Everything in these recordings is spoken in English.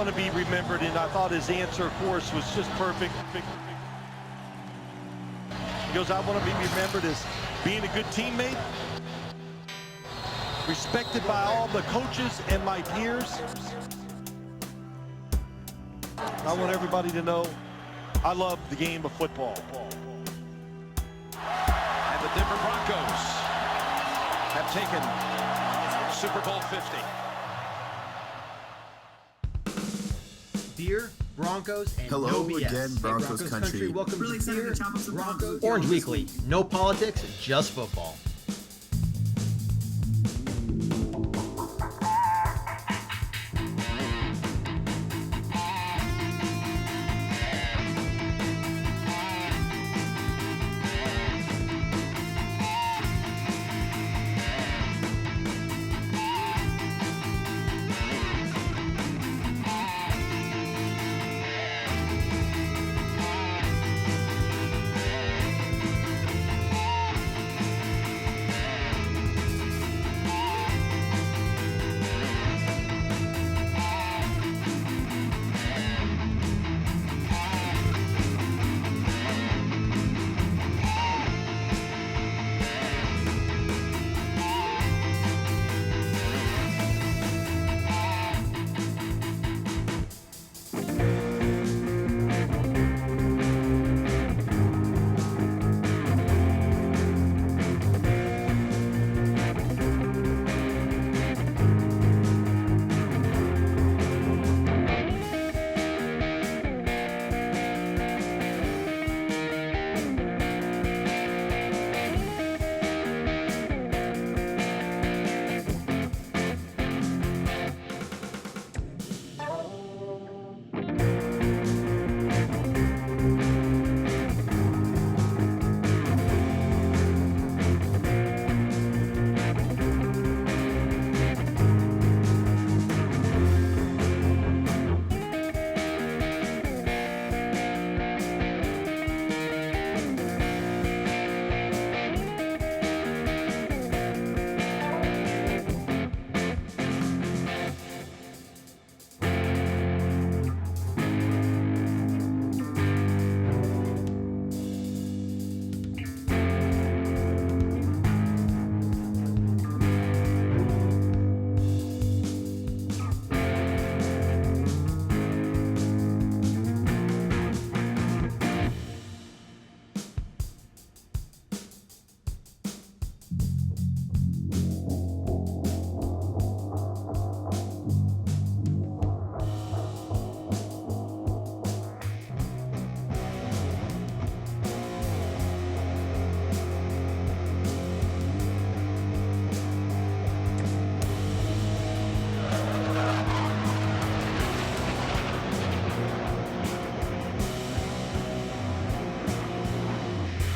want to be remembered, and I thought his answer, of course, was just perfect. He goes, I want to be remembered as being a good teammate, respected by all the coaches and my peers. I want everybody to know I love the game of football. And the Denver Broncos have taken Super Bowl 50. Beer, Broncos, and Hello no BS. again, Broncos country. Welcome Really to excited Beer, to chop up some Broncos, Broncos. Orange Weekly. No politics, just football.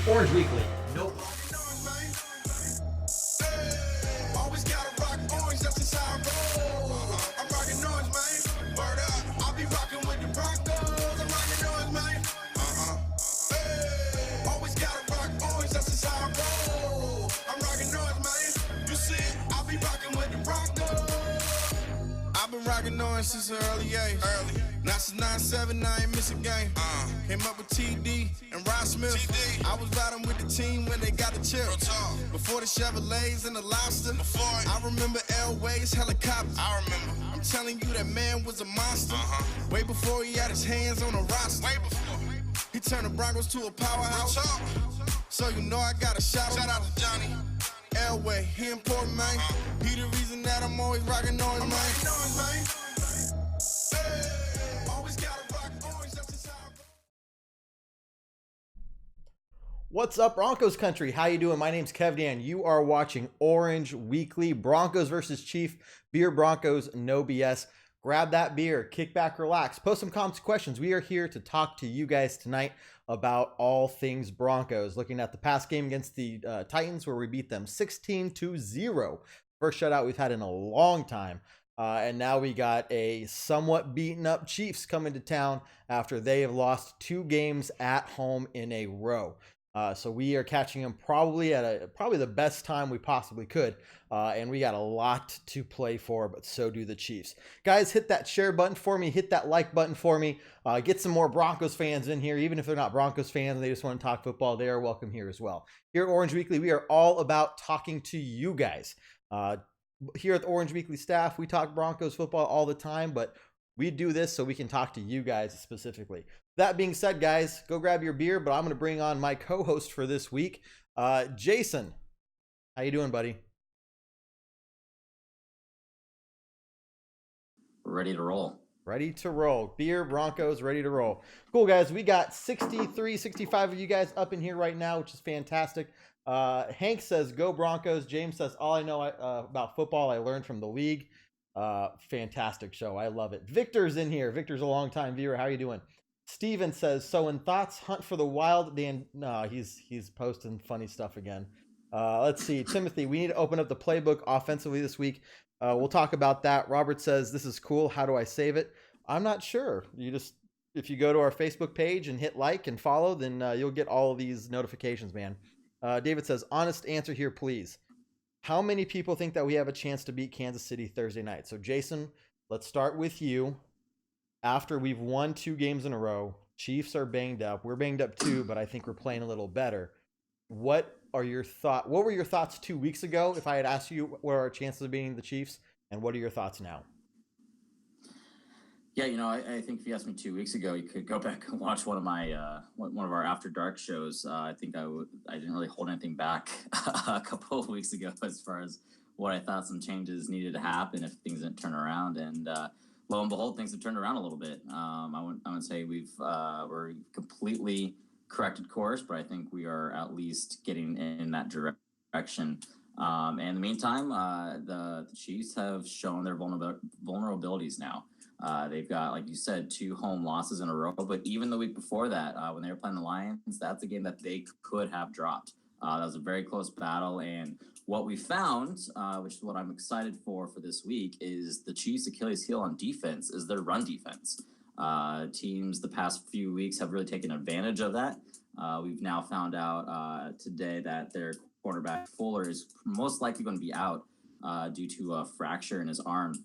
Orange Weekly. Nope. Always gotta rock orange, that's just how I roll. I'm rocking orange, man. Word up. I'll be rocking with the Broncos. I'm rocking orange, man. Hey. Always gotta rock orange, that's just how I roll. I'm rocking orange, man. You see it? I'll be rocking with the Broncos. I've been rocking orange since an early age. Now since 9-7, I ain't miss a game. Came up with TD and Rod Smith. I was riding with the team when they got the chip. Before the Chevrolets and the Lobster. I remember Elway's helicopter. I remember. I'm telling you, that man was a monster. Way before he had his hands on a roster. Way before. He turned the Broncos to a powerhouse. So you know I got a shout out to Johnny. Elway, he important, man. He the reason that I'm always rocking orange, man. What's up, Broncos country? How you doing? My name's Kev Dan. You are watching Orange Weekly. Broncos versus Chief. Beer, Broncos, no BS. Grab that beer, kick back, relax, post some comments, questions. We are here to talk to you guys tonight about all things Broncos. Looking at the past game against the Titans, where we beat them 16-0. First shutout we've had in a long time. And now we got a somewhat beaten up Chiefs coming to town after they have lost 2 games at home in a row. So we are catching them probably at probably the best time we possibly could. And we got a lot to play for, but so do the Chiefs. Guys, hit that share button for me. Hit that like button for me. Get some more Broncos fans in here. Even if they're not Broncos fans, they just want to talk football, they are welcome here as well. Here at Orange Weekly, we are all about talking to you guys. Here at the Orange Weekly staff, we talk Broncos football all the time, but we do this so we can talk to you guys specifically. That being said, guys, go grab your beer, but I'm going to bring on my co-host for this week, Jason. How you doing, buddy? Ready to roll. Ready to roll. Beer, Broncos, ready to roll. Cool, guys. We got 63, 65 of you guys up in here right now, which is fantastic. Hank says, go Broncos. James says, all I know about football I learned from the league. Fantastic show. I love it. Victor's in here. Victor's a longtime viewer. How you doing? Steven says, so in thoughts, hunt for the wild. Dan, no, he's posting funny stuff again. Let's see. Timothy, we need to open up the playbook offensively this week. We'll talk about that. Robert says, this is cool. How do I save it? I'm not sure. If you go to our Facebook page and hit like and follow, then you'll get all of these notifications, man. David says, honest answer here, please. How many people think that we have a chance to beat Kansas City Thursday night? So, Jason, let's start with you. After we've won 2 games in a row, Chiefs are banged up. We're banged up too, but I think we're playing a little better. What were your thoughts 2 weeks ago if I had asked you what are our chances of beating the Chiefs, and what are your thoughts now? Yeah, I think if you asked me 2 weeks ago, you could go back and watch one of our After Dark shows. I think I didn't really hold anything back a couple of weeks ago as far as what I thought some changes needed to happen if things didn't turn around. And lo and behold, things have turned around a little bit. I wouldn't say we're completely corrected course, but I think we are at least getting in that direction. And in the meantime, the Chiefs have shown their vulnerabilities now. They've got, like you said, 2 home losses in a row. But even the week before that, when they were playing the Lions, that's a game that they could have dropped. That was a very close battle. And what we found, which is what I'm excited for this week, is the Chiefs' Achilles heel on defense is their run defense. Teams the past few weeks have really taken advantage of that. We've now found out today that their quarterback Fuller is most likely going to be out due to a fracture in his arm.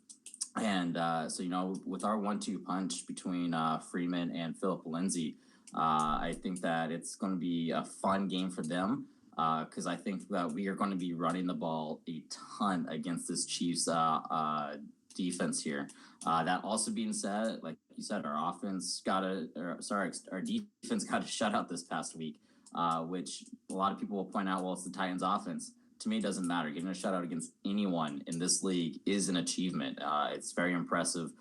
And so, with our 1-2 punch between Freeman and Philip Lindsay, I think that it's going to be a fun game for them because I think that we are going to be running the ball a ton against this Chiefs defense here. That also being said, like you said, our defense got a shutout this past week, which a lot of people will point out, well, it's the Titans offense. To me, it doesn't matter. Getting a shutout against anyone in this league is an achievement. It's very impressive.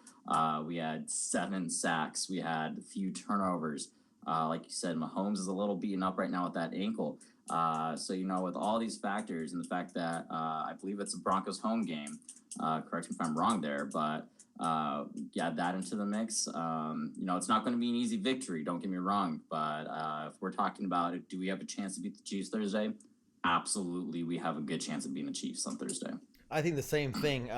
We had 7 sacks. We had a few turnovers. Like you said, Mahomes is a little beaten up right now with that ankle. So, with all these factors and the fact that I believe it's a Broncos home game, correct me if I'm wrong there, but add that into the mix. It's not going to be an easy victory, don't get me wrong, but if we're talking about it, do we have a chance to beat the Chiefs Thursday? Absolutely, we have a good chance of beating the Chiefs on Thursday. I think the same thing.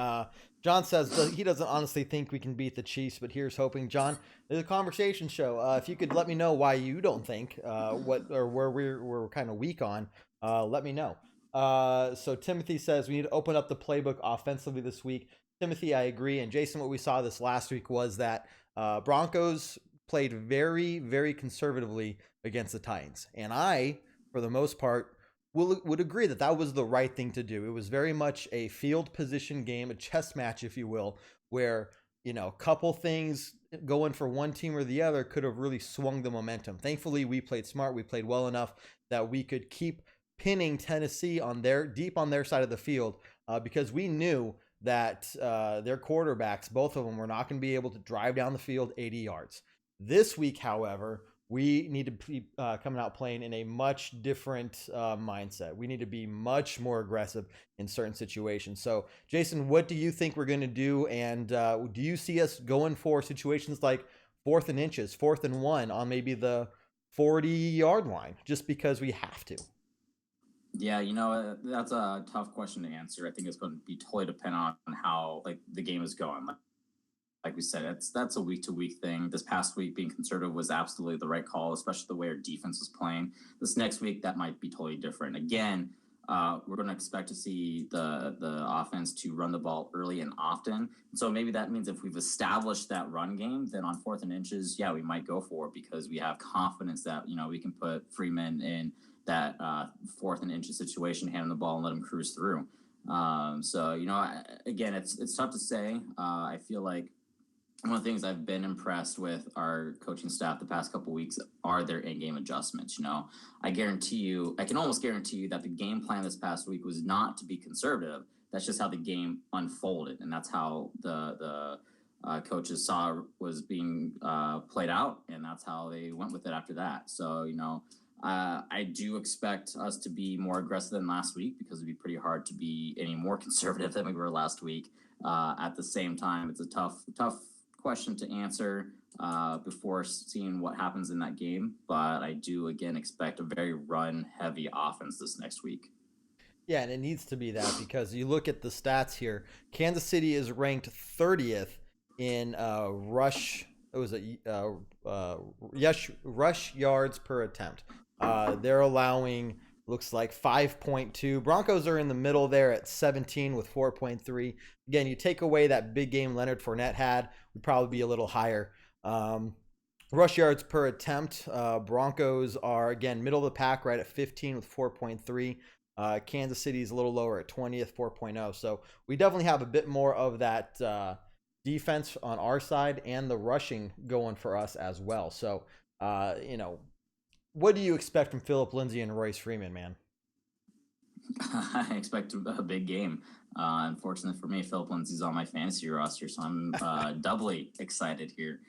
John says he doesn't honestly think we can beat the Chiefs, but here's hoping. John, there's a conversation show. If you could let me know why you don't think where we're kind of weak on, let me know. So Timothy says we need to open up the playbook offensively this week. Timothy, I agree. And Jason, what we saw this last week was that Broncos played very, very conservatively against the Titans. And I, for the most part, would agree that was the right thing to do. It was very much a field position game, a chess match, if you will, where, a couple things going for one team or the other could have really swung the momentum. Thankfully, we played smart. We played well enough that we could keep pinning Tennessee deep on their side of the field because we knew that their quarterbacks, both of them, were not going to be able to drive down the field 80 yards. This week, however, we need to be coming out playing in a much different mindset. We need to be much more aggressive in certain situations. So, Jason, what do you think we're going to do? And do you see us going for situations like 4th and inches, 4th and 1 on maybe the 40-yard line, just because we have to? Yeah, that's a tough question to answer. I think it's going to be totally dependent on how the game is going. like we said, that's a week-to-week thing. This past week, being conservative was absolutely the right call, especially the way our defense was playing. This next week, that might be totally different. Again, we're going to expect to see the offense to run the ball early and often. So maybe that means if we've established that run game, then on 4th and inches, yeah, we might go for it because we have confidence that, you know, we can put Freeman in that 4th and inches situation, hand him the ball and let him cruise through. So, you know, again, it's tough to say. I feel like one of the things I've been impressed with our coaching staff the past couple of weeks are their in-game adjustments. You know, I can almost guarantee you that the game plan this past week was not to be conservative. That's just how the game unfolded, and that's how the coaches saw was being played out, and that's how they went with it after that. So, you know, I do expect us to be more aggressive than last week because it'd be pretty hard to be any more conservative than we were last week. At the same time, it's a tough question to answer before seeing what happens in that game, but I do again expect a very run-heavy offense this next week. Yeah, and it needs to be that because you look at the stats here. Kansas City is ranked 30th in rush. It was rush yards per attempt. They're allowing looks like 5.2. Broncos are in the middle there at 17 with 4.3. Again, you take away that big game Leonard Fournette had, would probably be a little higher. Rush yards per attempt, Broncos are, again, middle of the pack right at 15 with 4.3. Kansas City's a little lower at 20th, 4.0. So we definitely have a bit more of that defense on our side and the rushing going for us as well. So, you know, what do you expect from Phillip Lindsay and Royce Freeman, man? I expect a big game. Unfortunately for me, Phillip Lindsay's on my fantasy roster, so I'm doubly excited here.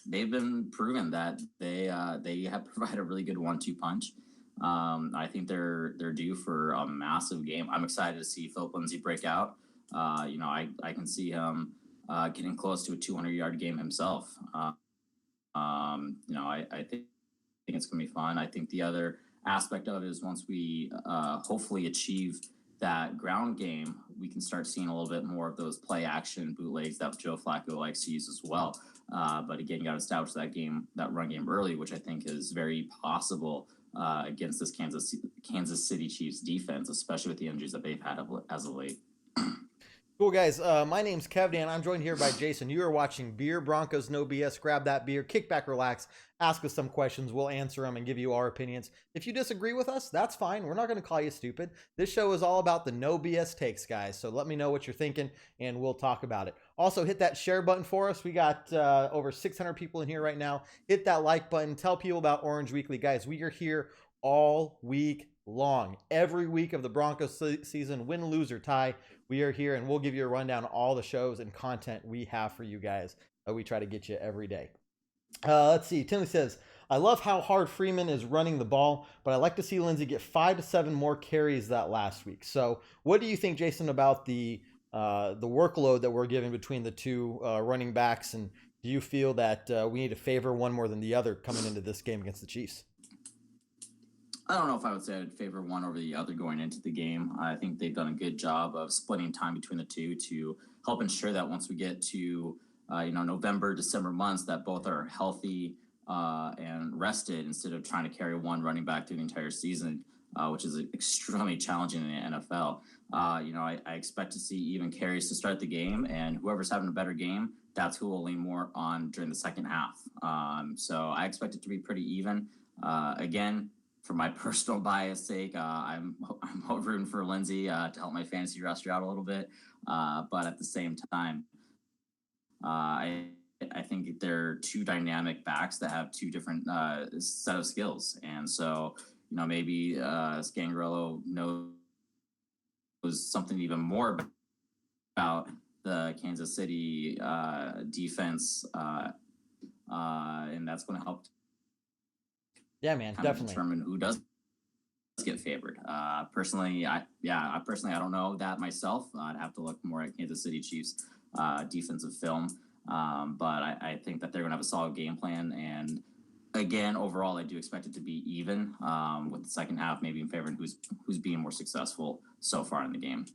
They've been proven that they have provided a really good 1-2 punch. I think they're due for a massive game. I'm excited to see Phillip Lindsay break out. You know, I can see him getting close to a 200-yard game himself. You know, I think it's going to be fun. I think the other aspect of it is once we hopefully achieve that ground game, we can start seeing a little bit more of those play action bootlegs that Joe Flacco likes to use as well. But again, you got to establish that run game early, which I think is very possible against this Kansas City Chiefs defense, especially with the injuries that they've had as of late. Cool, guys. My name's Kev Dan. I'm joined here by Jason. You are watching Beer Broncos No BS. Grab that beer, kick back, relax, ask us some questions. We'll answer them and give you our opinions. If you disagree with us, that's fine. We're not going to call you stupid. This show is all about the no BS takes, guys. So let me know what you're thinking, and we'll talk about it. Also, hit that share button for us. We got over 600 people in here right now. Hit that like button. Tell people about Orange Weekly. Guys, we are here all week long. Every week of the Broncos season, win, lose, or tie, we are here, and we'll give you a rundown of all the shows and content we have for you guys. We try to get you every day. Let's see. Timothy says, I love how hard Freeman is running the ball, but I like to see Lindsay get 5 to 7 more carries that last week. So what do you think, Jason, about the workload that we're giving between the two running backs? And do you feel that we need to favor one more than the other coming into this game against the Chiefs? I don't know if I would say I'd favor one over the other going into the game. I think they've done a good job of splitting time between the two to help ensure that once we get to November, December months, that both are healthy and rested instead of trying to carry one running back through the entire season, which is extremely challenging in the NFL. I expect to see even carries to start the game, and whoever's having a better game, that's who we'll lean more on during the second half. So I expect it to be pretty even. Again, for my personal bias sake, I'm rooting for Lindsay to help my fantasy roster out a little bit. But at the same time, I think they're two dynamic backs that have two different set of skills. And so, maybe Scangarello knows something even more about the Kansas City defense, and that's going to help. Yeah, man, definitely determine who does get favored. Personally, I don't know that myself. I'd have to look more at Kansas City Chiefs defensive film, but I think that they're going to have a solid game plan. And again, overall, I do expect it to be even with the second half maybe in favor of who's being more successful so far in the game.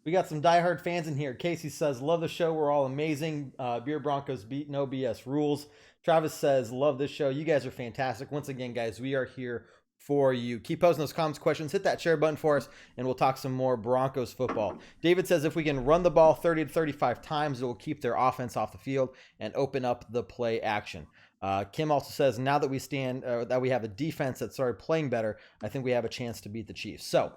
We got some diehard fans in here. Casey says, love the show. We're all amazing. Beer Broncos beat no BS rules. Travis says, love this show. You guys are fantastic. Once again, guys, we are here for you. Keep posting those comments, questions. Hit that share button for us, and we'll talk some more Broncos football. David says, if we can run the ball 30 to 35 times, it will keep their offense off the field and open up the play action. Kim also says, now that we have a defense that started playing better, I think we have a chance to beat the Chiefs. So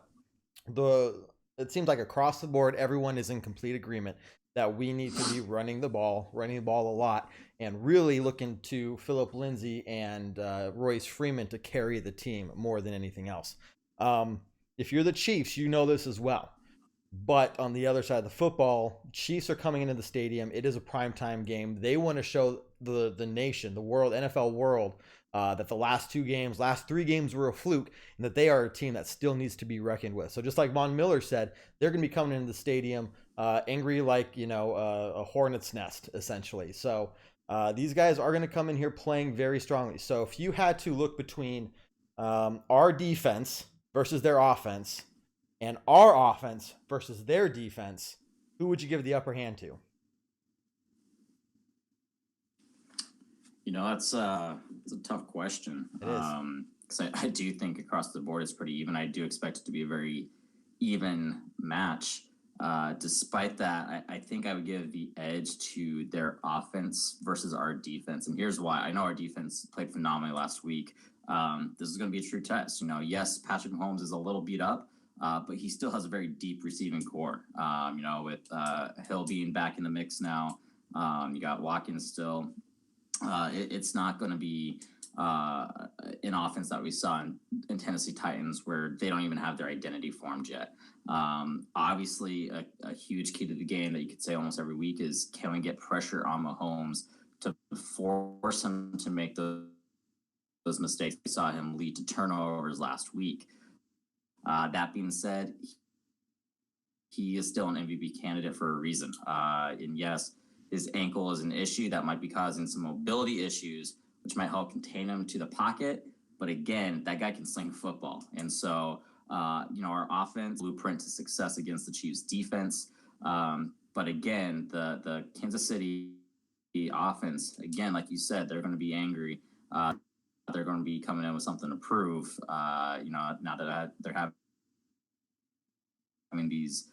it seems like across the board, everyone is in complete agreement that we need to be running the ball a lot, and really looking to Philip Lindsay and Royce Freeman to carry the team more than anything else. If you're the Chiefs, you know this as well. But on the other side of the football, Chiefs are coming into the stadium. It is a primetime game. They want to show the nation, the world, NFL world, that the last three games were a fluke, and that they are a team that still needs to be reckoned with. So just like Von Miller said, they're going to be coming into the stadium angry like, a hornet's nest, essentially. So these guys are going to come in here playing very strongly. So if you had to look between our defense versus their offense and our offense versus their defense, who would you give the upper hand to? It's a tough question. It is. Because I do think across the board it's pretty even. I do expect it to be a very even match. Despite that, I think I would give the edge to their offense versus our defense. And here's why. I know our defense played phenomenally last week. This is going to be a true test. Yes, Patrick Mahomes is a little beat up, but he still has a very deep receiving core. With Hill being back in the mix now, you got Watkins still. It's not going to be an offense that we saw in Tennessee Titans, where they don't even have their identity formed yet. Obviously, a huge key to the game that you could say almost every week is, can we get pressure on Mahomes to force him to make those mistakes? We saw him lead to turnovers last week. That being said, he is still an MVP candidate for a reason. And yes, his ankle is an issue that might be causing some mobility issues, which might help contain him to the pocket. But again, that guy can sling football. And so, our offense blueprint to success against the Chiefs defense. But again, the Kansas City offense, again, like you said, they're going to be angry. They're going to be coming in with something to prove, now that they're having these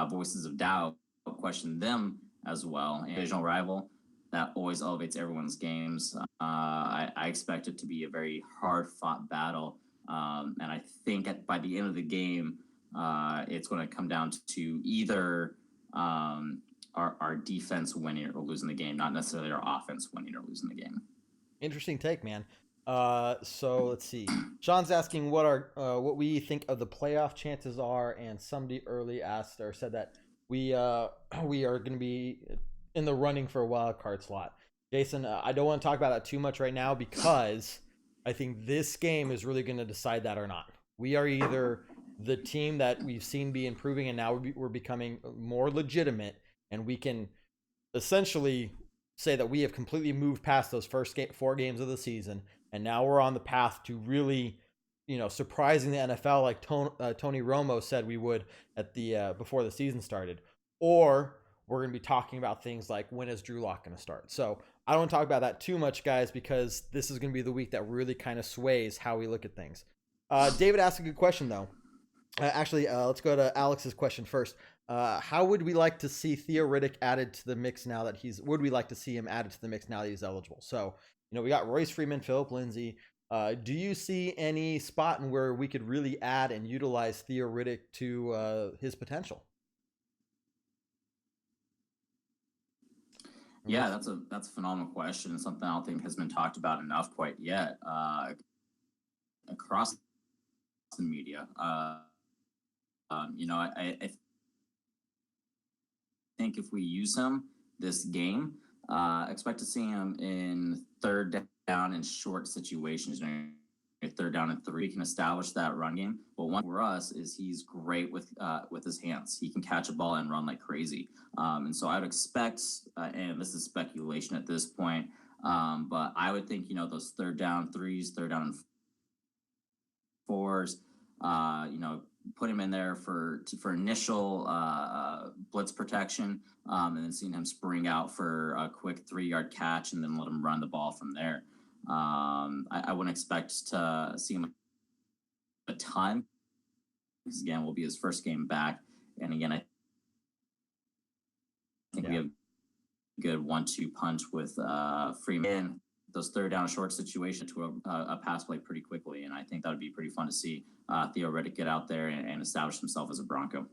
voices of doubt, question them as well. And divisional rival, that always elevates everyone's games. I expect it to be a very hard-fought battle. And I think by the end of the game, it's going to come down to either our defense winning or losing the game, not necessarily our offense winning or losing the game. Interesting take, man. So let's see. Sean's asking what we think of the playoff chances are, and somebody early asked or said that we are going to be in the running for a wild card slot. Jason, I don't want to talk about that too much right now, because I think this game is really going to decide that or not. We are either the team that we've seen be improving, and now we're becoming more legitimate, and we can essentially say that we have completely moved past those first 4 games of the season, and now we're on the path to really, surprising the NFL, like Tony Romo said we would at the before the season started. Or we're going to be talking about things like, when is Drew Lock going to start? So I don't want to talk about that too much, guys, because this is going to be the week that really kind of sways how we look at things. David asked a good question, though. Let's go to Alex's question first. How would we like to see Theo Riddick added to the mix now that would we like to see him added to the mix now that he's eligible? So, we got Royce Freeman, Philip Lindsay. Do you see any spot in where we could really add and utilize Theo Riddick to his potential? Yeah, that's a phenomenal question, and something I don't think has been talked about enough quite yet across the media. I think if we use him this game, expect to see him in third down and short situations. Third down and 3, can establish that run game. But one for us is he's great with his hands. He can catch a ball and run like crazy. And so I would expect, and this is speculation at this point, but I would think, those third down 3s, third down and 4s, put him in there for initial blitz protection, and then seeing him spring out for a quick 3-yard catch, and then let him run the ball from there. I wouldn't expect to see him a ton, because again, will be his first game back, and again, I think we have a good 1-2 punch with Freeman. Those third down short situation to a pass play pretty quickly, and I think that would be pretty fun to see Theo Riddick get out there and establish himself as a Bronco.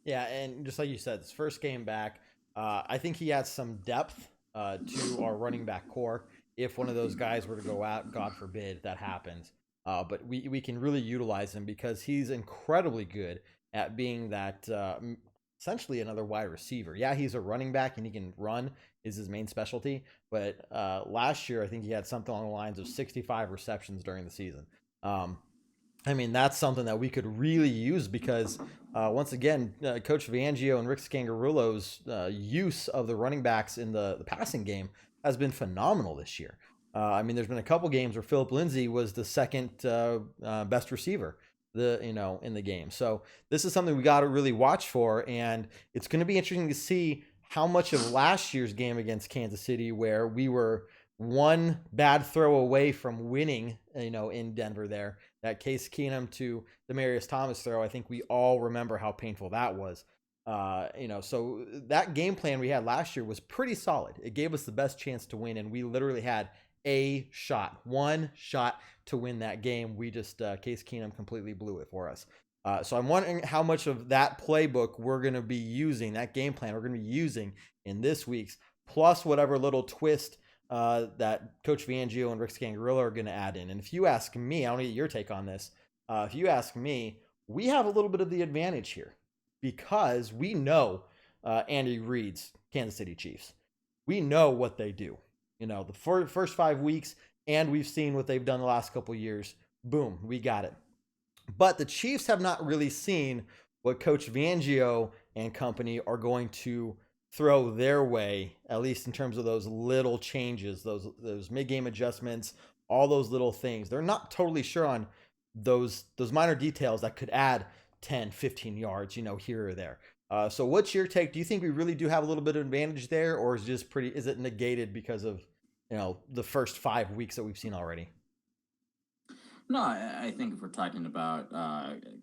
Yeah, and just like you said, his first game back, I think he adds some depth to our running back core. If one of those guys were to go out, God forbid that happens, but we can really utilize him because he's incredibly good at being that essentially another wide receiver. Yeah, he's a running back and he can run is his main specialty. But last year, I think he had something along the lines of 65 receptions during the season. I mean, that's something that we could really use because once again, Coach Fangio and Rick Scangarello's use of the running backs in the passing game has been phenomenal this year. I mean, there's been a couple games where Philip Lindsay was the second best receiver in the game. So this is something we got to really watch for, and it's going to be interesting to see how much of last year's game against Kansas City, where we were one bad throw away from winning, in Denver there, that Case Keenum to Demaryius Thomas throw. I think we all remember how painful that was. So that game plan we had last year was pretty solid. It gave us the best chance to win, and we literally had one shot to win that game. We just, Case Keenum completely blew it for us. So I'm wondering how much of that playbook we're going to be using, that game plan we're going to be using in this week's, plus whatever little twist that Coach Fangio and Rick Scangarello are going to add in. And if you ask me, I want to get your take on this. If you ask me, we have a little bit of the advantage here because we know Andy Reid's Kansas City Chiefs. We know what they do. The first 5 weeks, and we've seen what they've done the last couple of years. Boom, we got it. But the Chiefs have not really seen what Coach Fangio and company are going to throw their way, at least in terms of those little changes, those mid-game adjustments, all those little things. They're not totally sure on those minor details that could add 10, 15 yards, here or there. So what's your take? Do you think we really do have a little bit of advantage there, or is it negated because of, the first 5 weeks that we've seen already? No, I think if we're talking about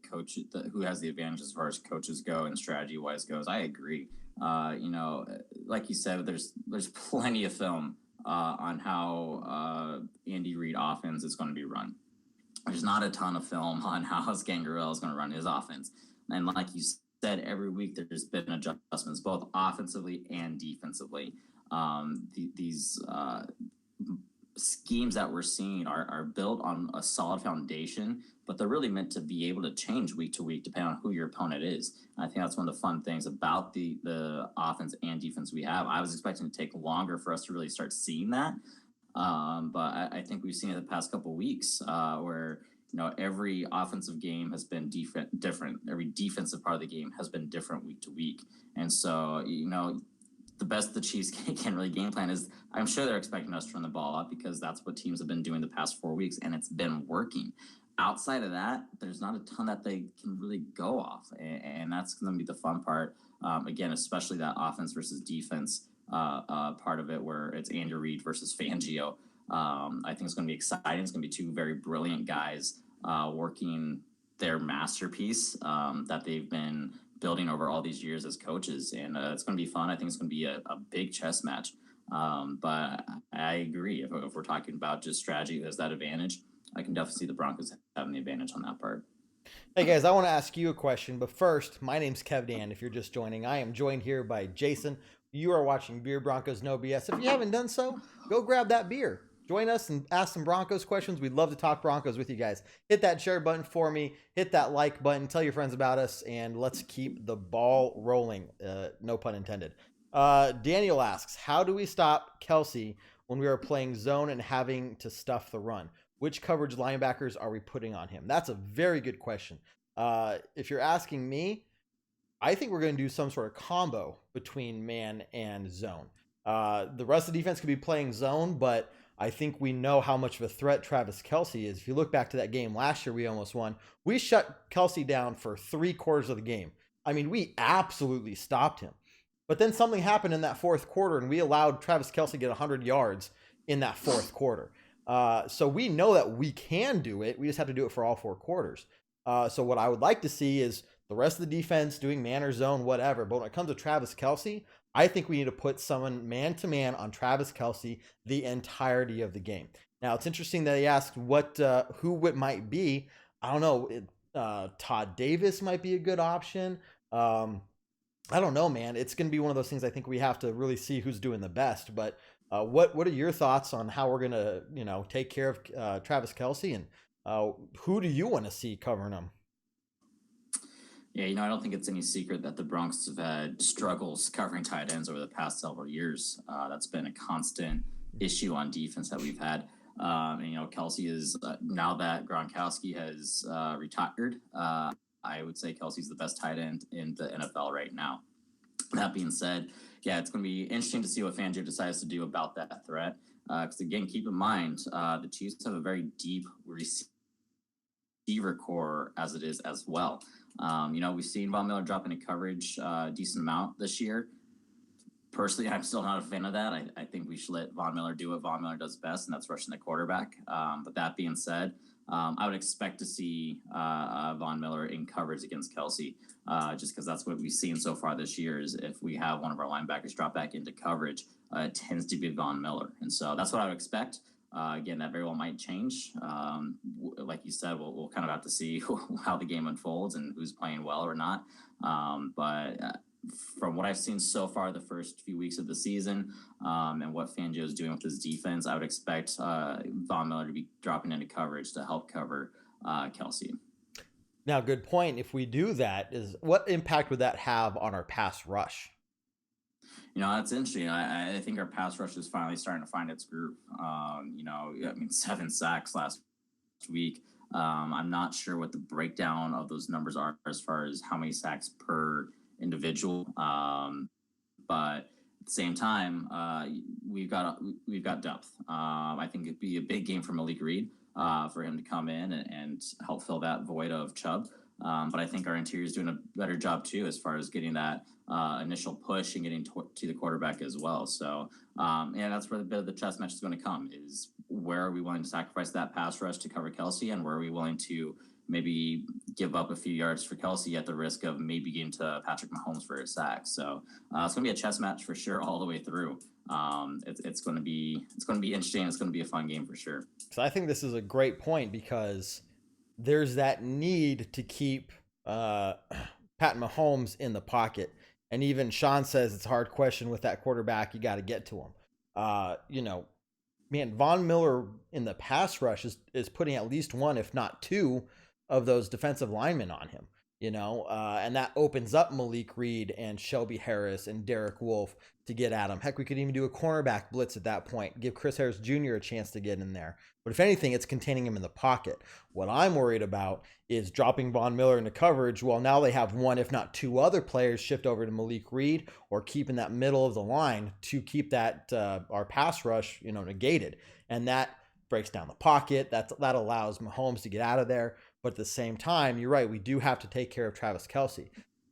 coach who has the advantage as far as coaches go and strategy wise goes, I agree. Like you said, there's plenty of film on how Andy Reid offense is going to be run. There's not a ton of film on how Scangarello is going to run his offense. And like you said, every week there's been adjustments, both offensively and defensively. These schemes that we're seeing are built on a solid foundation, but they're really meant to be able to change week to week depending on who your opponent is. And I think that's one of the fun things about the offense and defense we have. I was expecting to take longer for us to really start seeing that, but I think we've seen it the past couple of weeks where every offensive game has been different. Every defensive part of the game has been different week to week, and so the best the Chiefs can really game plan is, I'm sure they're expecting us to run the ball up because that's what teams have been doing the past 4 weeks, and it's been working. Outside of that, there's not a ton that they can really go off, and that's going to be the fun part. Again, especially that offense versus defense part of it, where it's Andy Reid versus Fangio. I think it's going to be exciting. It's going to be two very brilliant guys working their masterpiece that they've been building over all these years as coaches, and it's going to be fun. I think it's going to be a big chess match. But I agree. If we're talking about just strategy, there's that advantage. I can definitely see the Broncos having the advantage on that part. Hey guys, I want to ask you a question, but first, my name's Kev Dan. If you're just joining, I am joined here by Jason. You are watching Beer Broncos No BS. If you haven't done so, go grab that beer. Join us and ask some Broncos questions. We'd love to talk Broncos with you guys. Hit that share button for me. Hit that like button. Tell your friends about us, and let's keep the ball rolling. No pun intended. Daniel asks, how do we stop Kelsey when we are playing zone and having to stuff the run? Which coverage linebackers are we putting on him? That's a very good question. If you're asking me, I think we're going to do some sort of combo between man and zone. The rest of the defense could be playing zone, but I think we know how much of a threat Travis Kelce is. If you look back to that game last year, we almost won. We shut Kelce down for 3/4 of the game. I mean, we absolutely stopped him. But then something happened in that fourth quarter, and we allowed Travis Kelce to get 100 yards in that fourth quarter. So we know that we can do it. We just have to do it for all 4 quarters. So what I would like to see is the rest of the defense doing man or zone, whatever. But when it comes to Travis Kelce, I think we need to put someone man-to-man on Travis Kelce the entirety of the game. Now, it's interesting that he asked who it might be. I don't know. Todd Davis might be a good option. I don't know, man. It's going to be one of those things I think we have to really see who's doing the best. But what are your thoughts on how we're going to, take care of Travis Kelce, and who do you want to see covering him? Yeah, I don't think it's any secret that the Broncos have had struggles covering tight ends over the past several years. That's been a constant issue on defense that we've had. Kelce is now that Gronkowski has retired. I would say Kelce's the best tight end in the NFL right now. That being said, yeah, it's going to be interesting to see what Fangio decides to do about that threat. Because again, keep in mind, the Chiefs have a very deep receiver core as it is as well. We've seen Von Miller drop into coverage a decent amount this year. Personally, I'm still not a fan of that. I think we should let Von Miller do what Von Miller does best, and that's rushing the quarterback. But that being said, I would expect to see Von Miller in coverage against Kelce, just because that's what we've seen so far this year is if we have one of our linebackers drop back into coverage, it tends to be Von Miller. And so that's what I would expect. Again, that very well might change. Like you said, we'll kind of have to see how the game unfolds and who's playing well or not. But from what I've seen so far, the first few weeks of the season, and what Fangio is doing with his defense, I would expect Von Miller to be dropping into coverage to help cover Kelce. Now, good point. If we do that, what impact would that have on our pass rush? That's interesting. I think our pass rush is finally starting to find its groove. 7 sacks last week. I'm not sure what the breakdown of those numbers are as far as how many sacks per individual. But at the same time, we've got depth. I think it'd be a big game for Malik Reed for him to come in and help fill that void of Chubb. But I think our interior is doing a better job too, as far as getting that initial push and getting to the quarterback as well. So, that's where the bit of the chess match is going to come, is where are we willing to sacrifice that pass rush to cover Kelce, and where are we willing to maybe give up a few yards for Kelce at the risk of maybe getting to Patrick Mahomes for a sack. So it's going to be a chess match for sure all the way through. It's going to be interesting. It's going to be a fun game for sure. So I think this is a great point, because there's that need to keep Pat Mahomes in the pocket. And even Sean says it's a hard question with that quarterback. You got to get to him. Von Miller in the pass rush is putting at least one, if not two, of those defensive linemen on him, and that opens up Malik Reed and Shelby Harris and Derek Wolfe to get at him. Heck, we could even do a cornerback blitz at that point, give Chris Harris Jr. a chance to get in there. But if anything, it's containing him in the pocket. What I'm worried about is dropping Von Miller into coverage. Well, now they have one, if not two other players shift over to Malik Reed, or keeping that middle of the line to keep that our pass rush, negated. And that breaks down the pocket. That allows Mahomes to get out of there. But at the same time, you're right, we do have to take care of Travis Kelce.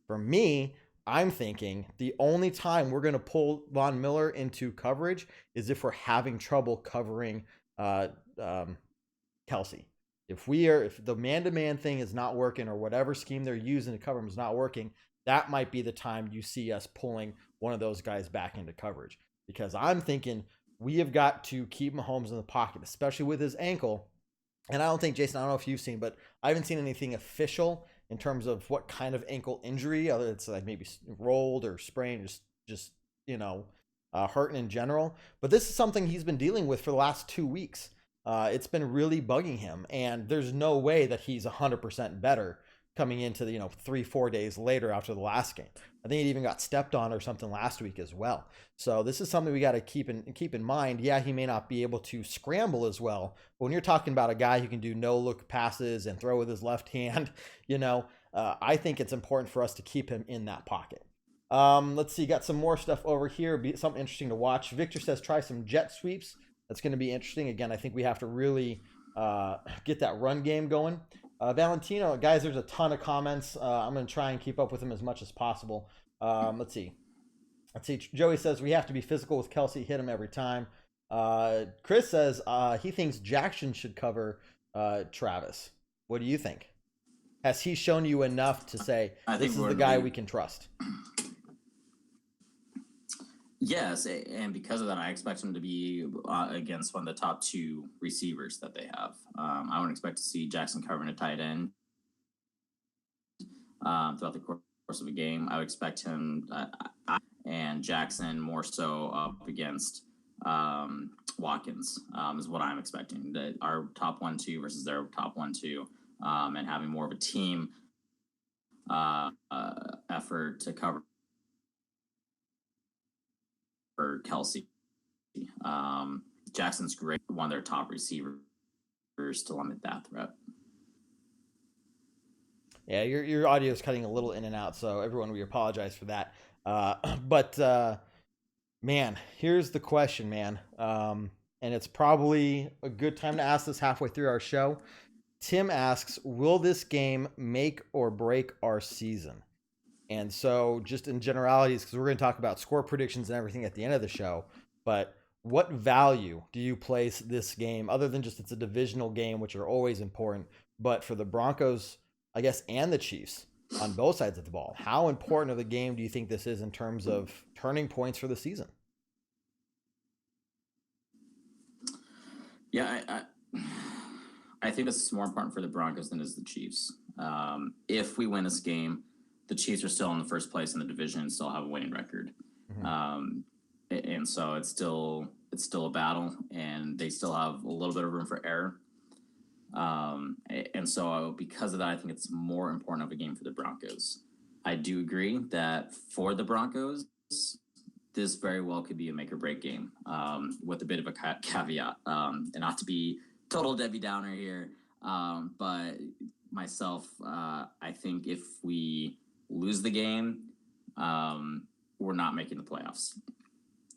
For me, I'm thinking the only time we're going to pull Von Miller into coverage is if we're having trouble covering Kelce. If the man-to-man thing is not working, or whatever scheme they're using to cover him is not working, that might be the time you see us pulling one of those guys back into coverage. Because I'm thinking we have got to keep Mahomes in the pocket, especially with his ankle. And I don't think, Jason, I don't know if you've seen, but I haven't seen anything official in terms of what kind of ankle injury, other it's like maybe rolled or sprained, just hurting in general. But this is something he's been dealing with for the last 2 weeks. It's been really bugging him, and there's no way that he's 100% better coming into the 3-4 days later after the last game. I think he even got stepped on or something last week as well. So this is something we got to keep in mind. Yeah, he may not be able to scramble as well, but when you're talking about a guy who can do no look passes and throw with his left hand, I think it's important for us to keep him in that pocket. Let's see, got some more stuff over here. Something interesting to watch. Victor says try some jet sweeps That's going to be interesting. Again, I think we have to really get that run game going. Valentino, guys, there's a ton of comments. I'm going to try and keep up with them as much as possible. Let's see. Joey says we have to be physical with Kelsey, hit him every time. Chris says he thinks Jackson should cover Travis. What do you think? Has he shown you enough to say this is the guy we can trust? Yes, and because of that, I expect him to be against one of the top 2 receivers that they have. I would expect to see Jackson covering a tight end throughout the course of a game. I would expect him and Jackson more so up against Watkins is what I'm expecting. Our top 1-2 versus their top 1-2, and having more of a team effort to cover for Kelsey. Jackson's great, one of their top receivers to limit that threat. Yeah, your audio is cutting a little in and out, so everyone, we apologize for that. But man, here's the question, man. And it's probably a good time to ask this halfway through our show. Tim asks, will this game make or break our season? And so just in generalities, because we're going to talk about score predictions and everything at the end of the show, but what value do you place this game, other than just it's a divisional game, which are always important, but for the Broncos, I guess, and the Chiefs on both sides of the ball? How important of the game do you think this is in terms of turning points for the season? Yeah, I think this is more important for the Broncos than is the Chiefs. If we win this game, the Chiefs are still in the first place in the division and still have a winning record. Mm-hmm. And so it's still a battle, and they still have a little bit of room for error. And so because of that, I think it's more important of a game for the Broncos. I do agree that for the Broncos, this very well could be a make or break game, with a bit of a caveat, and not to be total Debbie Downer here. But myself, I think if we lose the game, we're not making the playoffs.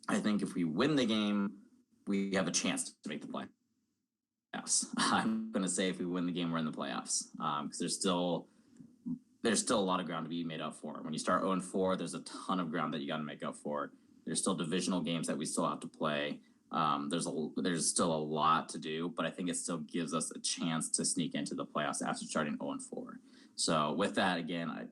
I think if we win the game, we have a chance to make the playoffs. I'm going to say if we win the game, we're in the playoffs, because there's still a lot of ground to be made up for. When you start 0-4, there's a ton of ground that you got to make up for. There's still divisional games that we still have to play. There's still a lot to do, but I think it still gives us a chance to sneak into the playoffs after starting 0-4. So with that, again,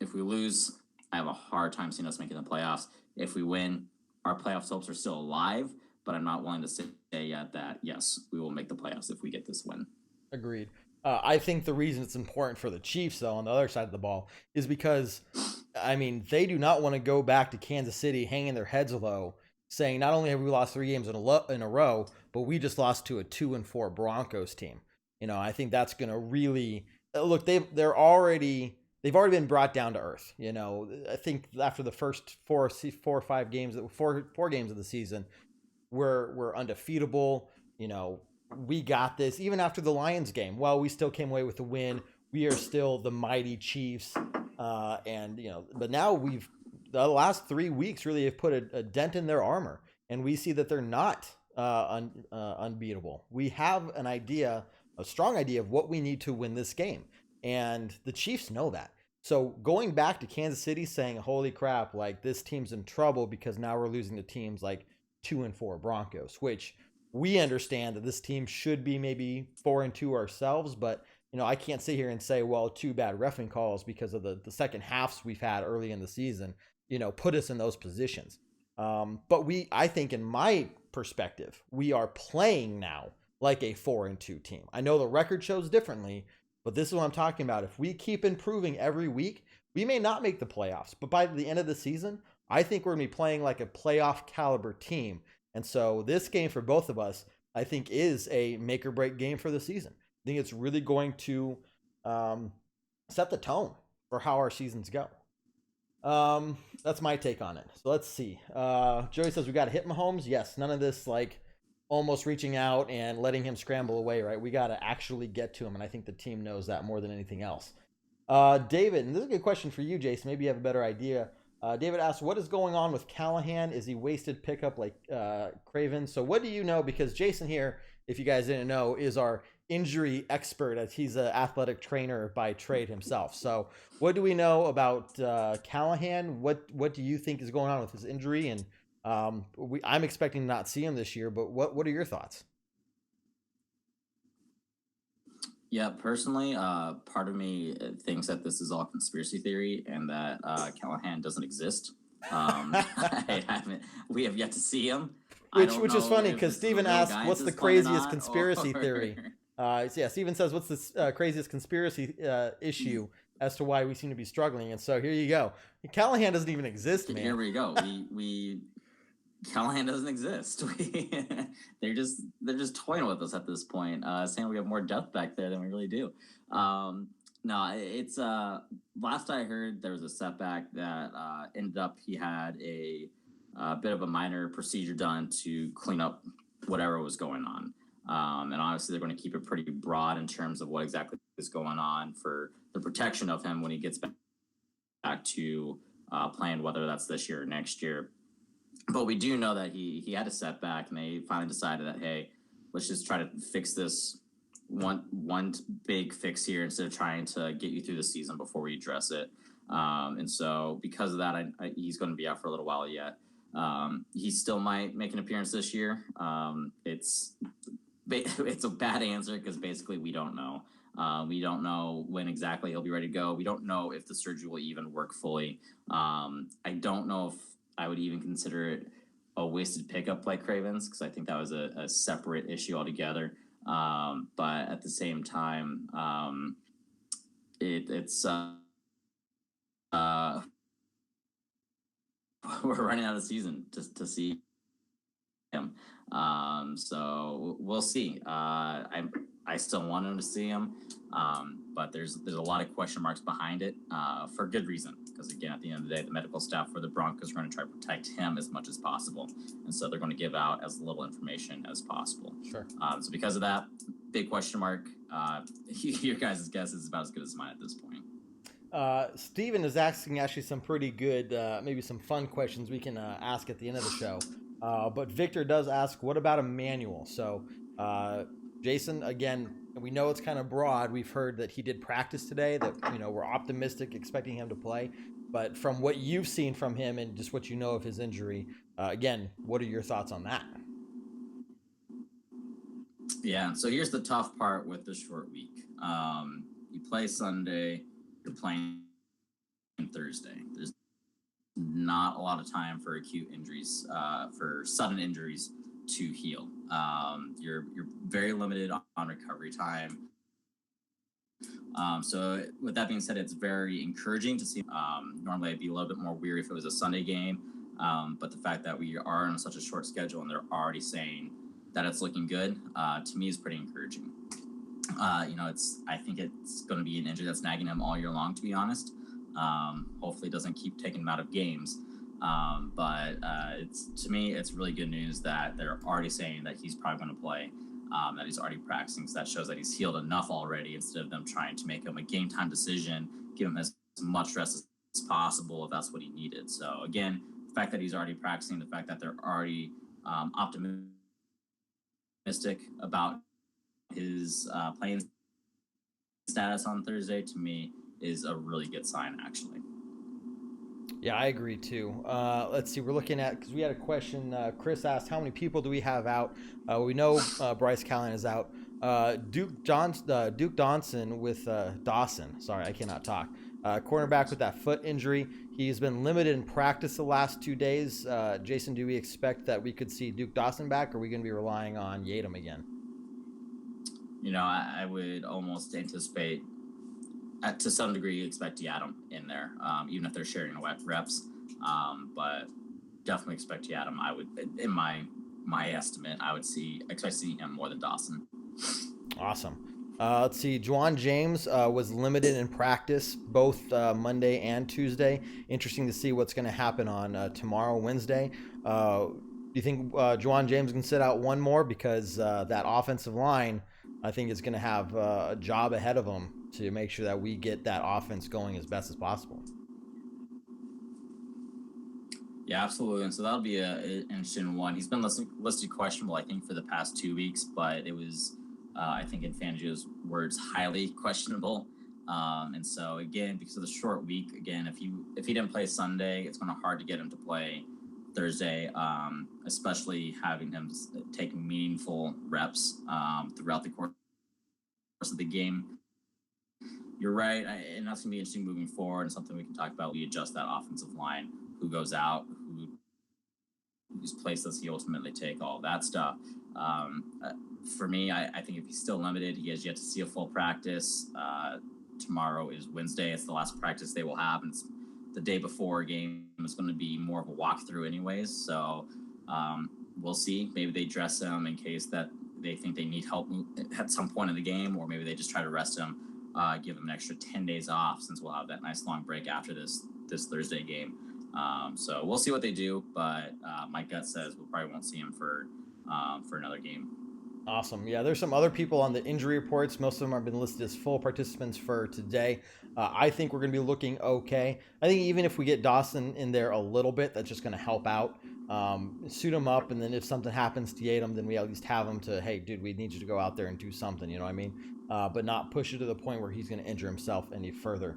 if we lose, I have a hard time seeing us making the playoffs. If we win, our playoff hopes are still alive, but I'm not willing to say yet that, yes, we will make the playoffs if we get this win. Agreed. I think the reason it's important for the Chiefs, though, on the other side of the ball, is because, I mean, they do not want to go back to Kansas City hanging their heads low, saying not only have we lost 3 games in a row, but we just lost to a 2-4 Broncos team. You know, I think that's going to really look. They've already been brought down to earth. You know, I think after the first four games of the season, we're undefeatable. You know, we got this. Even after the Lions game, while we still came away with the win, we are still the mighty Chiefs. And you know, but now the last 3 weeks really have put a dent in their armor, and we see that they're not unbeatable. We have a strong idea of what we need to win this game, and the Chiefs know that. So going back to Kansas City saying, holy crap, like this team's in trouble because now we're losing to teams like 2-4 Broncos, which we understand that this team should be maybe 4-2 ourselves, but you know, I can't sit here and say, well, 2 bad reffing calls because of the second halves we've had early in the season, you know, put us in those positions. But I think in my perspective, we are playing now like a 4-2 team. I know the record shows differently, but this is what I'm talking about. If we keep improving every week, we may not make the playoffs, but by the end of the season, I think we're going to be playing like a playoff caliber team. And so this game for both of us, I think, is a make or break game for the season. I think it's really going to set the tone for how our seasons go. That's my take on it. So let's see. Joey says we got to hit Mahomes. Yes, none of this like almost reaching out and letting him scramble away, right? We got to actually get to him, and I think the team knows that more than anything else. David, and this is a good question for you, Jason. Maybe you have a better idea. David asks, what is going on with Callahan? Is he wasted pickup like Craven? So what do you know? Because Jason here, if you guys didn't know, is our injury expert, as he's an athletic trainer by trade himself. So what do we know about Callahan? What do you think is going on with his injury? And I'm expecting to not see him this year, but what are your thoughts? Yeah, personally, part of me thinks that this is all conspiracy theory and that Callahan doesn't exist. We have yet to see him. Which is funny because Steven asked, what's the craziest conspiracy theory? Yeah, Steven says, what's the craziest conspiracy issue as to why we seem to be struggling? And so here you go. Callahan doesn't even exist, man. Here we go. Callahan doesn't exist. They're just toying with us at this point, saying we have more depth back there than we really do. No, it's last I heard there was a setback that ended up he had a bit of a minor procedure done to clean up whatever was going on. And obviously they're going to keep it pretty broad in terms of what exactly is going on for the protection of him when he gets back to playing, whether that's this year or next year. But we do know that he had a setback, and they finally decided that, hey, let's just try to fix this one big fix here instead of trying to get you through the season before we address it. And so because of that, he's going to be out for a little while yet. He still might make an appearance this year. It's a bad answer because basically we don't know. We don't know when exactly he'll be ready to go. We don't know if the surgery will even work fully. I don't know if I would even consider it a wasted pickup like Craven's, because I think that was a separate issue altogether. But at the same time, it's we're running out of season to see him. So we'll see. I still want him to see him, but there's a lot of question marks behind it for good reason. Because again, at the end of the day, the medical staff for the Broncos are going to try to protect him as much as possible, and so they're going to give out as little information as possible. Sure. So because of that, big question mark. Your guys' guess is about as good as mine at this point. Steven is asking actually some pretty good, maybe some fun questions we can ask at the end of the show. But Victor does ask, what about Emmanuel? So, Jason, again, we know it's kind of broad. We've heard that he did practice today, that, we're optimistic, expecting him to play. But from what you've seen from him and just what you know of his injury, again, what are your thoughts on that? Yeah, so here's the tough part with the short week. You play Sunday, you're playing Thursday. There's not a lot of time for acute injuries, for sudden injuries to heal. You're very limited on recovery time. So with that being said, it's very encouraging to see. Normally I'd be a little bit more weary if it was a Sunday game, but the fact that we are on such a short schedule and they're already saying that it's looking good, to me is pretty encouraging. I think it's going to be an injury that's nagging him all year long, to be honest. Hopefully it doesn't keep taking him out of games. But to me, it's really good news that they're already saying that he's probably going to play, that he's already practicing. So that shows that he's healed enough already, instead of them trying to make him a game time decision, give him as much rest as possible if that's what he needed. So again, the fact that he's already practicing, the fact that they're already optimistic about his playing status on Thursday, to me, is a really good sign, actually. Yeah, I agree too. Let's see. We're looking at, because we had a question. Chris asked, how many people do we have out? We know Bryce Callahan is out. Duke Dawson with Dawson. Sorry, I cannot talk. Cornerback with that foot injury. He's been limited in practice the last 2 days. Jason, do we expect that we could see Duke Dawson back, or are we going to be relying on Yadam again? I would almost anticipate, to some degree, expect Yadam in there, even if they're sharing reps. But definitely expect Yadam. I would, in my estimate, I would expect seeing him more than Dawson. Awesome. Let's see. Juwan James was limited in practice both Monday and Tuesday. Interesting to see what's going to happen on tomorrow, Wednesday. Do you think Juwan James can sit out one more? Because that offensive line, I think, is going to have a job ahead of them to make sure that we get that offense going as best as possible. Yeah, absolutely. And so that'll be an interesting one. He's been listed questionable, I think, for the past 2 weeks, but it was, I think, in Fangio's words, highly questionable. And so again, because of the short week, again, if he didn't play Sunday, it's going to be hard to get him to play Thursday, especially having him take meaningful reps throughout the course of the game. You're right, and that's going to be interesting moving forward, and something we can talk about. We adjust that offensive line, who goes out, whose place does he ultimately take, all that stuff. For me, I think if he's still limited, he has yet to see a full practice. Tomorrow is Wednesday. It's the last practice they will have, and it's the day before a game. It's going to be more of a walkthrough anyways, so we'll see. Maybe they dress him in case that they think they need help at some point in the game, or maybe they just try to rest him, give him an extra 10 days off, since we'll have that nice long break after this Thursday game. So we'll see what they do, but my gut says we probably won't see him for another game. Awesome. Yeah, there's some other people on the injury reports. Most of them have been listed as full participants for today. I think we're going to be looking okay. I think even if we get Dawson in there a little bit, that's just going to help out. Suit him up, and then if something happens to Yatem, then we at least have him to, hey, dude, we need you to go out there and do something, you know what I mean? But not push it to the point where he's going to injure himself any further.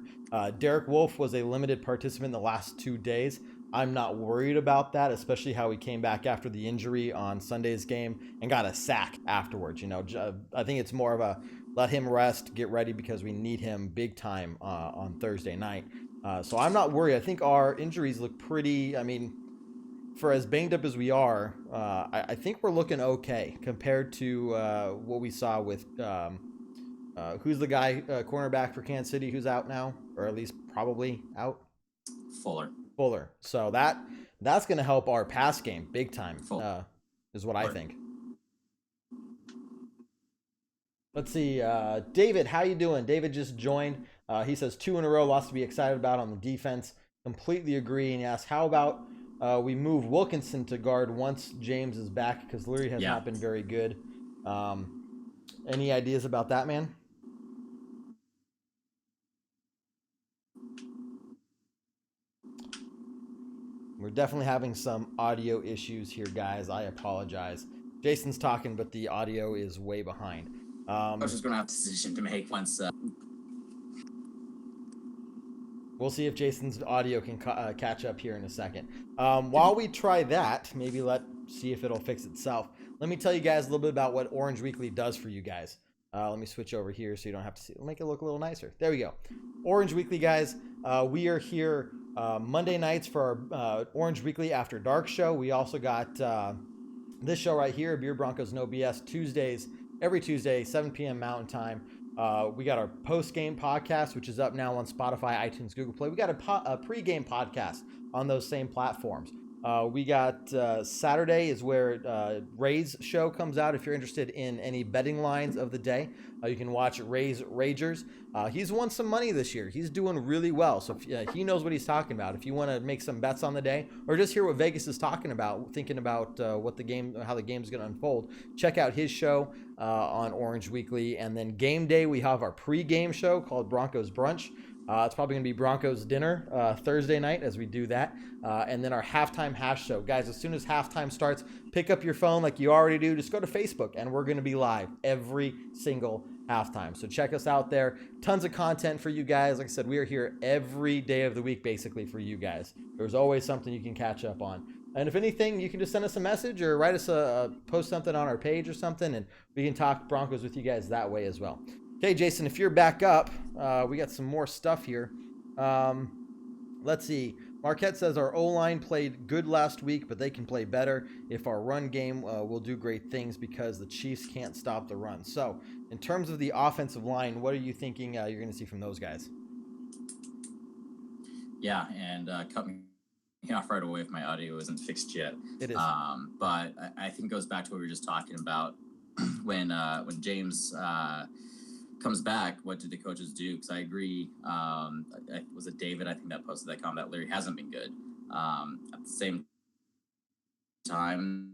Derek Wolfe was a limited participant the last 2 days. I'm not worried about that, especially how he came back after the injury on Sunday's game and got a sack afterwards. You know, I think it's more of a let him rest, get ready, because we need him big time on Thursday night. So I'm not worried. I think our injuries look pretty, I mean, for as banged up as we are, I think we're looking okay compared to what we saw with who's the guy, cornerback for Kansas City, who's out now, or at least probably out? Fuller. So that's going to help our pass game big time, is what I think. Let's see. David, how you doing? David just joined. He says 2 in a row, lots to be excited about on the defense. Completely agree. And he asks, how about we move Wilkinson to guard once James is back, because Leary has not been very good. Any ideas about that, man? We're definitely having some audio issues here, guys. I apologize. Jason's talking, but the audio is way behind. I was just going to have a decision to make once. We'll see if Jason's audio can catch up here in a second. While we try that, maybe see if it'll fix itself. Let me tell you guys a little bit about what Orange Weekly does for you guys. Let me switch over here so you don't have to see. Make it look a little nicer. There we go. Orange Weekly, guys. We are here Monday nights for our Orange Weekly After Dark show. We also got this show right here, Beer Broncos No BS, Tuesdays, every Tuesday, 7 p.m. Mountain Time. We got our post-game podcast, which is up now on Spotify, iTunes, Google Play. We got a pre-game podcast on those same platforms. We got Saturday is where Ray's show comes out. If you're interested in any betting lines of the day, you can watch Ray's Ragers. He's won some money this year. He's doing really well. So if, he knows what he's talking about. If you want to make some bets on the day, or just hear what Vegas is talking about, thinking about how the game is going to unfold, check out his show on Orange Weekly. And then game day, we have our pre-game show called Broncos Brunch. It's probably going to be Broncos dinner Thursday night as we do that. And then our halftime hash show. Guys, as soon as halftime starts, pick up your phone like you already do. Just go to Facebook, and we're going to be live every single halftime. So check us out there. Tons of content for you guys. Like I said, we are here every day of the week basically for you guys. There's always something you can catch up on. And if anything, you can just send us a message or write us post something on our page or something, and we can talk Broncos with you guys that way as well. Okay, Jason, if you're back up, we got some more stuff here. Let's see. Marquette says our O-line played good last week, but they can play better. If our run game will do great things because the Chiefs can't stop the run. So, in terms of the offensive line, what are you thinking you're going to see from those guys? Yeah, and cut me off right away if my audio isn't fixed yet. It is. But I think it goes back to what we were just talking about when James comes back. What did the coaches do? Because I agree. Was it David? I think that posted that comment that Larry hasn't been good. At the same time,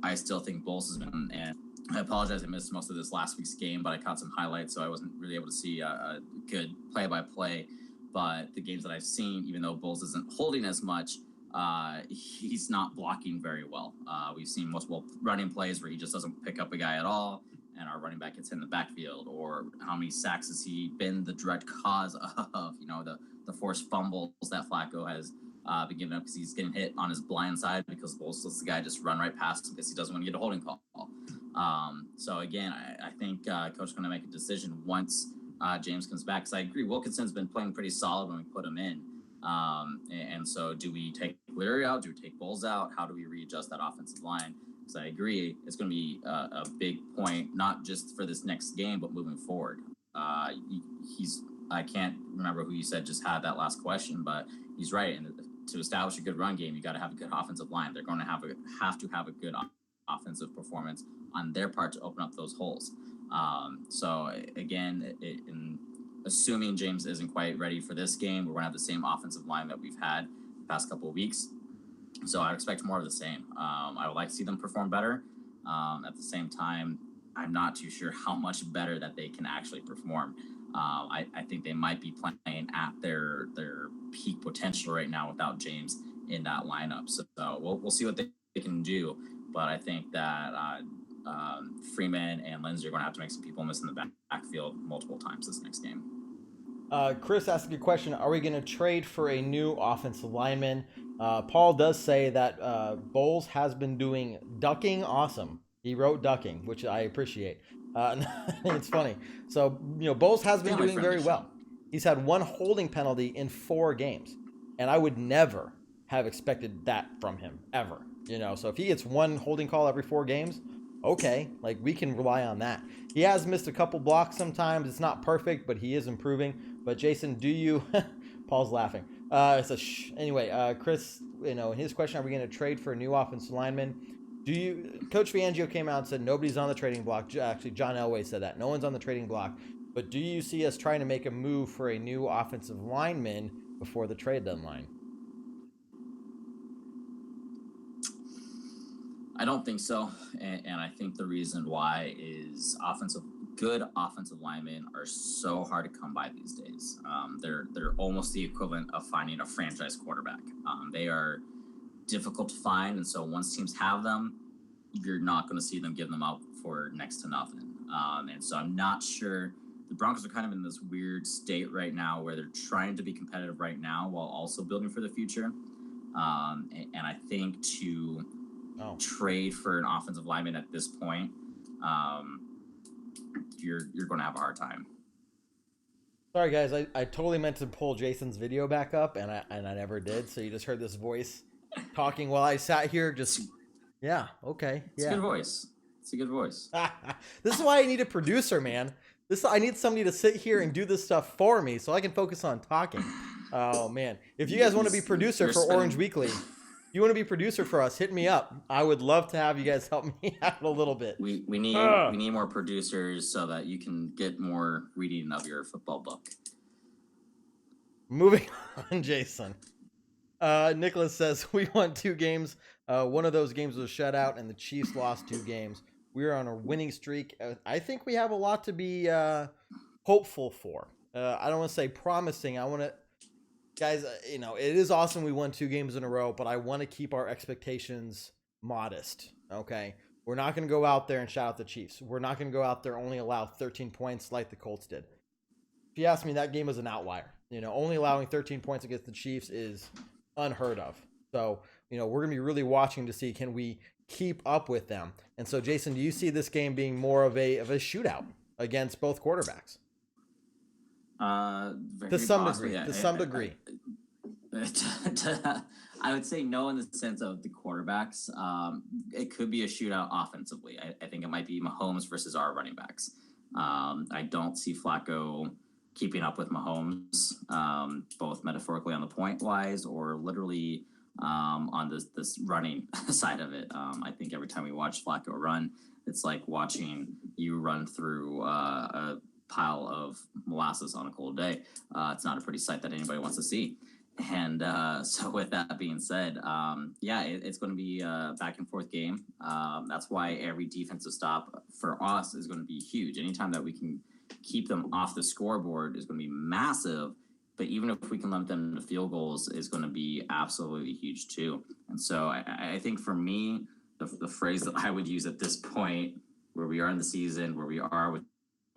I still think Bowles has been. And I apologize, I missed most of this last week's game, but I caught some highlights, so I wasn't really able to see a good play-by-play But the games that I've seen, even though Bowles isn't holding as much, he's not blocking very well. We've seen multiple running plays where he just doesn't pick up a guy at all, and our running back gets hit in the backfield. Or how many sacks has he been the direct cause of? The forced fumbles that Flacco has been giving up because he's getting hit on his blind side because Bowles lets the guy just run right past him because he doesn't want to get a holding call. So again, I think Coach is going to make a decision once James comes back. Because I agree, Wilkinson's been playing pretty solid when we put him in. And so do we take Leary out? Do we take Bowles out? How do we readjust that offensive line? Because I agree, it's going to be a big point, not just for this next game, but moving forward. I can't remember who you said just had that last question, but he's right. And to establish a good run game, you got to have a good offensive line. They're going to have to have a good offensive performance on their part to open up those holes. So again, assuming James isn't quite ready for this game, we're going to have the same offensive line that we've had the past couple of weeks. So I expect more of the same. I would like to see them perform better. At the same time, I'm not too sure how much better that they can actually perform. I think they might be playing at their peak potential right now without James in that lineup. So we'll see what they can do. But I think that Freeman and Lindsay are going to have to make some people miss in the backfield multiple times this next game. Chris asked a good question. Are we going to trade for a new offensive lineman? Paul does say that Bowles has been doing ducking awesome. He wrote ducking, which I appreciate. It's funny. So, Bowles has been doing very well. He's had one holding penalty in 4 games. And I would never have expected that from him, ever. So if he gets one holding call every 4 games, okay, we can rely on that. He has missed a couple blocks sometimes. It's not perfect, but he is improving. But Jason, do you... Paul's laughing. It's a shh. Anyway, Chris, his question, are we going to trade for a new offensive lineman? Coach Fangio came out and said nobody's on the trading block. Actually, John Elway said that. No one's on the trading block. But do you see us trying to make a move for a new offensive lineman before the trade deadline? I don't think so. And I think the reason why is good offensive linemen are so hard to come by these days. They're almost the equivalent of finding a franchise quarterback. They are difficult to find, and so once teams have them, you're not going to see them give them out for next to nothing. And so I'm not sure. The Broncos are kind of in this weird state right now where they're trying to be competitive right now while also building for the future. And I think to trade for an offensive lineman at this point, you're going to have a hard time. Sorry guys, I totally meant to pull Jason's video back up, and I never did. So you just heard this voice talking while I sat here. Just okay, It's a good voice. It's a good voice. This is why I need a producer, man. I need somebody to sit here and do this stuff for me so I can focus on talking. Oh man, if you guys want to be producer for Orange Weekly. You want to be producer for us, hit me up. I would love to have you guys help me out a little bit. We need more producers so that you can get more reading of your football book. Moving on, Jason. Nicholas says, we won 2 games. One of those games was a shutout, and the Chiefs lost 2 games. We're on a winning streak. I think we have a lot to be hopeful for. I don't want to say promising. I want to... Guys, it is awesome we won 2 games in a row, but I want to keep our expectations modest, okay? We're not going to go out there and shout out the Chiefs. We're not going to go out there and only allow 13 points like the Colts did. If you ask me, that game was an outlier. Only allowing 13 points against the Chiefs is unheard of. So, we're going to be really watching to see, can we keep up with them? And so, Jason, do you see this game being more of a shootout against both quarterbacks? To some degree. I would say no in the sense of the quarterbacks. It could be a shootout offensively. I think it might be Mahomes versus our running backs. I don't see Flacco keeping up with Mahomes, both metaphorically on the point wise or literally on this running side of it. I think every time we watch Flacco run, it's like watching you run through a pile of molasses on a cold day. It's not a pretty sight that anybody wants to see. And so with that being said, it's going to be a back and forth game. That's why every defensive stop for us is going to be huge. Anytime that we can keep them off the scoreboard is going to be massive. but even if we can limit them to field goals, is going to be absolutely huge too. And so I think for me, the phrase that I would use at this point, where we are in the season, where we are with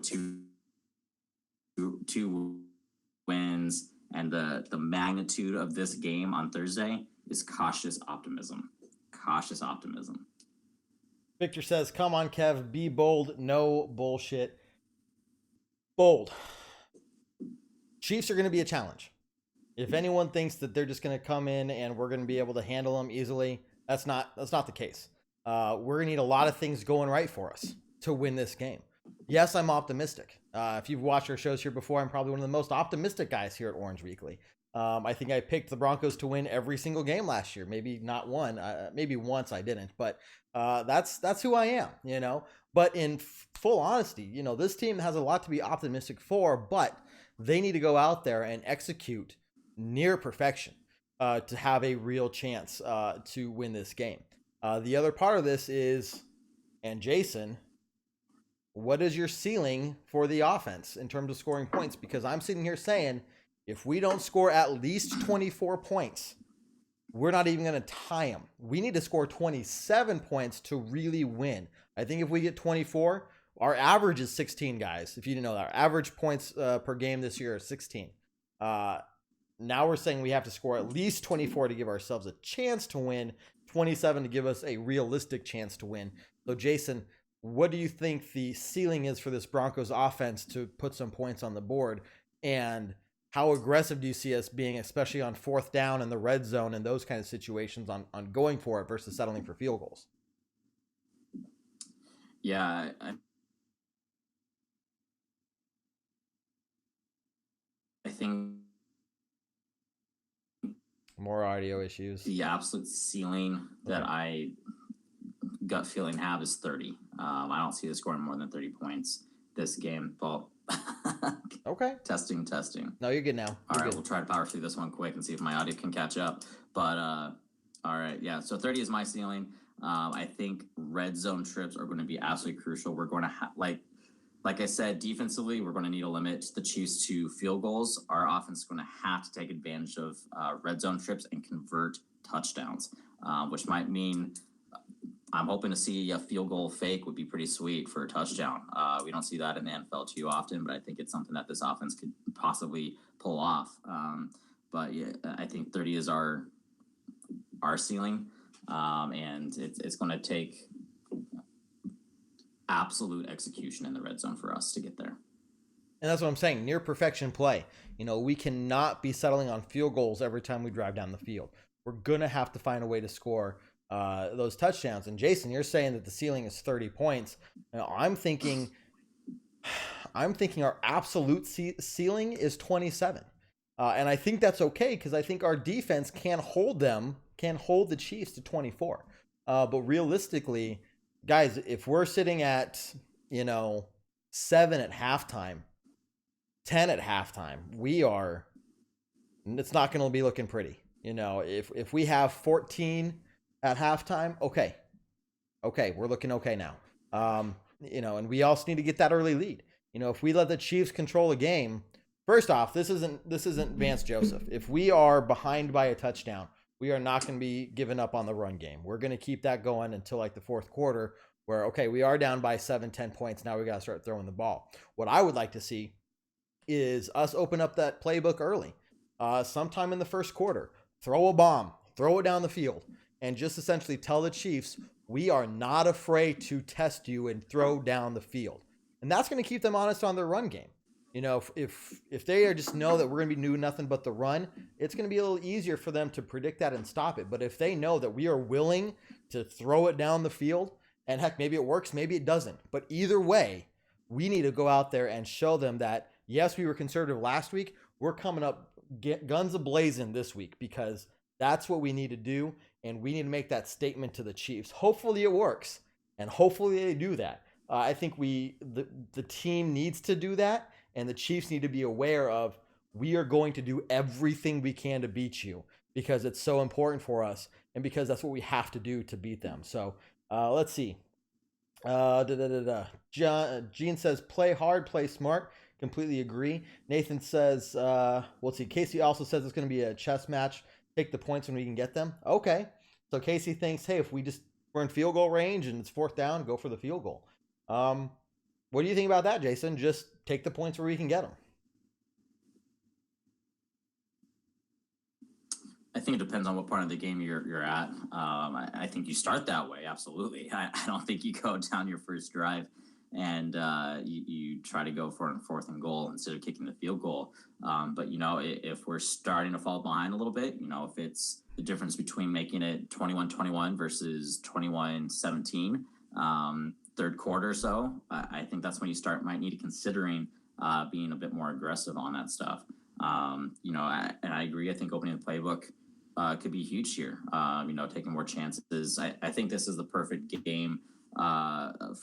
two wins, and the magnitude of this game on Thursday is cautious optimism. Cautious optimism. Victor says, come on, Kev, be bold, no bullshit. Bold. Chiefs are going to be a challenge. If anyone thinks that they're just going to come in and we're going to be able to handle them easily, that's not the case. We're going to need a lot of things going right for us to win this game. Yes, I'm optimistic. If you've watched our shows here before, I'm probably one of the most optimistic guys here at Orange Weekly. I think I picked the Broncos to win every single game last year. Maybe not one, maybe once I didn't, but that's who I am, you know. But in full honesty, you know, this team has a lot to be optimistic for, but they need to go out there and execute near perfection to have a real chance to win this game. The other part of this is, and Jason, what is your ceiling for the offense in terms of scoring points? Because I'm sitting here saying, if we don't score at least 24 points, we're not even going to tie them. We need to score 27 points to really win. I think if we get 24, our average is 16, guys. If you didn't know that, our average points per game this year is 16. Now we're saying we have to score at least 24 to give ourselves a chance to win, 27 to give us a realistic chance to win. So, Jason, what do you think the ceiling is for this Broncos offense to put some points on the board? And how aggressive do you see us being, especially on fourth down in the red zone and those kind of situations on going for it versus settling for field goals? Yeah, I think more audio issues. The absolute ceiling that I gut feeling have is 30. I don't see us scoring more than 30 points this game. Well, okay. Testing. No, you're good now. All right, we'll try to power through this one quick and see if my audio can catch up. But all right, yeah. So 30 is my ceiling. I think red zone trips are going to be absolutely crucial. We're going to like I said, defensively, we're going to need to limit the Chiefs to field goals. Our offense is going to have to take advantage of red zone trips and convert touchdowns, which might mean I'm hoping to see a field goal fake would be pretty sweet for a touchdown. We don't see that in the NFL too often, but I think it's something that this offense could possibly pull off. But yeah, I think 30 is our ceiling, and it's going to take absolute execution in the red zone for us to get there. And that's what I'm saying, near perfection play. You know, we cannot be settling on field goals every time we drive down the field. We're going to have to find a way to score those touchdowns. And Jason, you're saying that the ceiling is 30 points. Now, I'm thinking our absolute ceiling is 27. And I think that's okay because I think our defense can hold the Chiefs to 24. But realistically, guys, if we're sitting at, 7 at halftime, 10 at halftime, it's not going to be looking pretty. If we have 14 at halftime, okay, we're looking okay now. And we also need to get that early lead. If we let the Chiefs control a game, first off, this isn't Vance Joseph. If we are behind by a touchdown, we are not going to be giving up on the run game. We're going to keep that going until like the fourth quarter where, okay, we are down by 7-10 points. Now we got to start throwing the ball. What I would like to see is us open up that playbook early, sometime in the first quarter, throw a bomb, throw it down the field, and just essentially tell the Chiefs, we are not afraid to test you and throw down the field. And that's going to keep them honest on their run game. If they are just know that we're going to be doing nothing but the run, it's going to be a little easier for them to predict that and stop it. But if they know that we are willing to throw it down the field, and heck, maybe it works, maybe it doesn't. But either way, we need to go out there and show them that, yes, we were conservative last week. We're coming up guns a-blazing this week because that's what we need to do. And we need to make that statement to the Chiefs. Hopefully it works. And hopefully they do that. I think the team needs to do that. And the Chiefs need to be aware of, we are going to do everything we can to beat you because it's so important for us and because that's what we have to do to beat them. So let's see. Gene says, play hard, play smart. Completely agree. Nathan says, let's see. Casey also says it's going to be a chess match. Take the points when we can get them. Okay. So Casey thinks, hey, if we're in field goal range and it's 4th down, go for the field goal. What do you think about that, Jason? Just take the points where we can get them. I think it depends on what part of the game you're at. I think you start that way, absolutely. I don't think you go down your first drive and you try to go for a 4th and goal instead of kicking the field goal. But, if we're starting to fall behind a little bit, if it's the difference between making it 21-21 versus 21-17, third quarter or so, I think that's when you might need to considering being a bit more aggressive on that stuff. And I agree. I think opening the playbook could be huge here. Taking more chances. I think this is the perfect game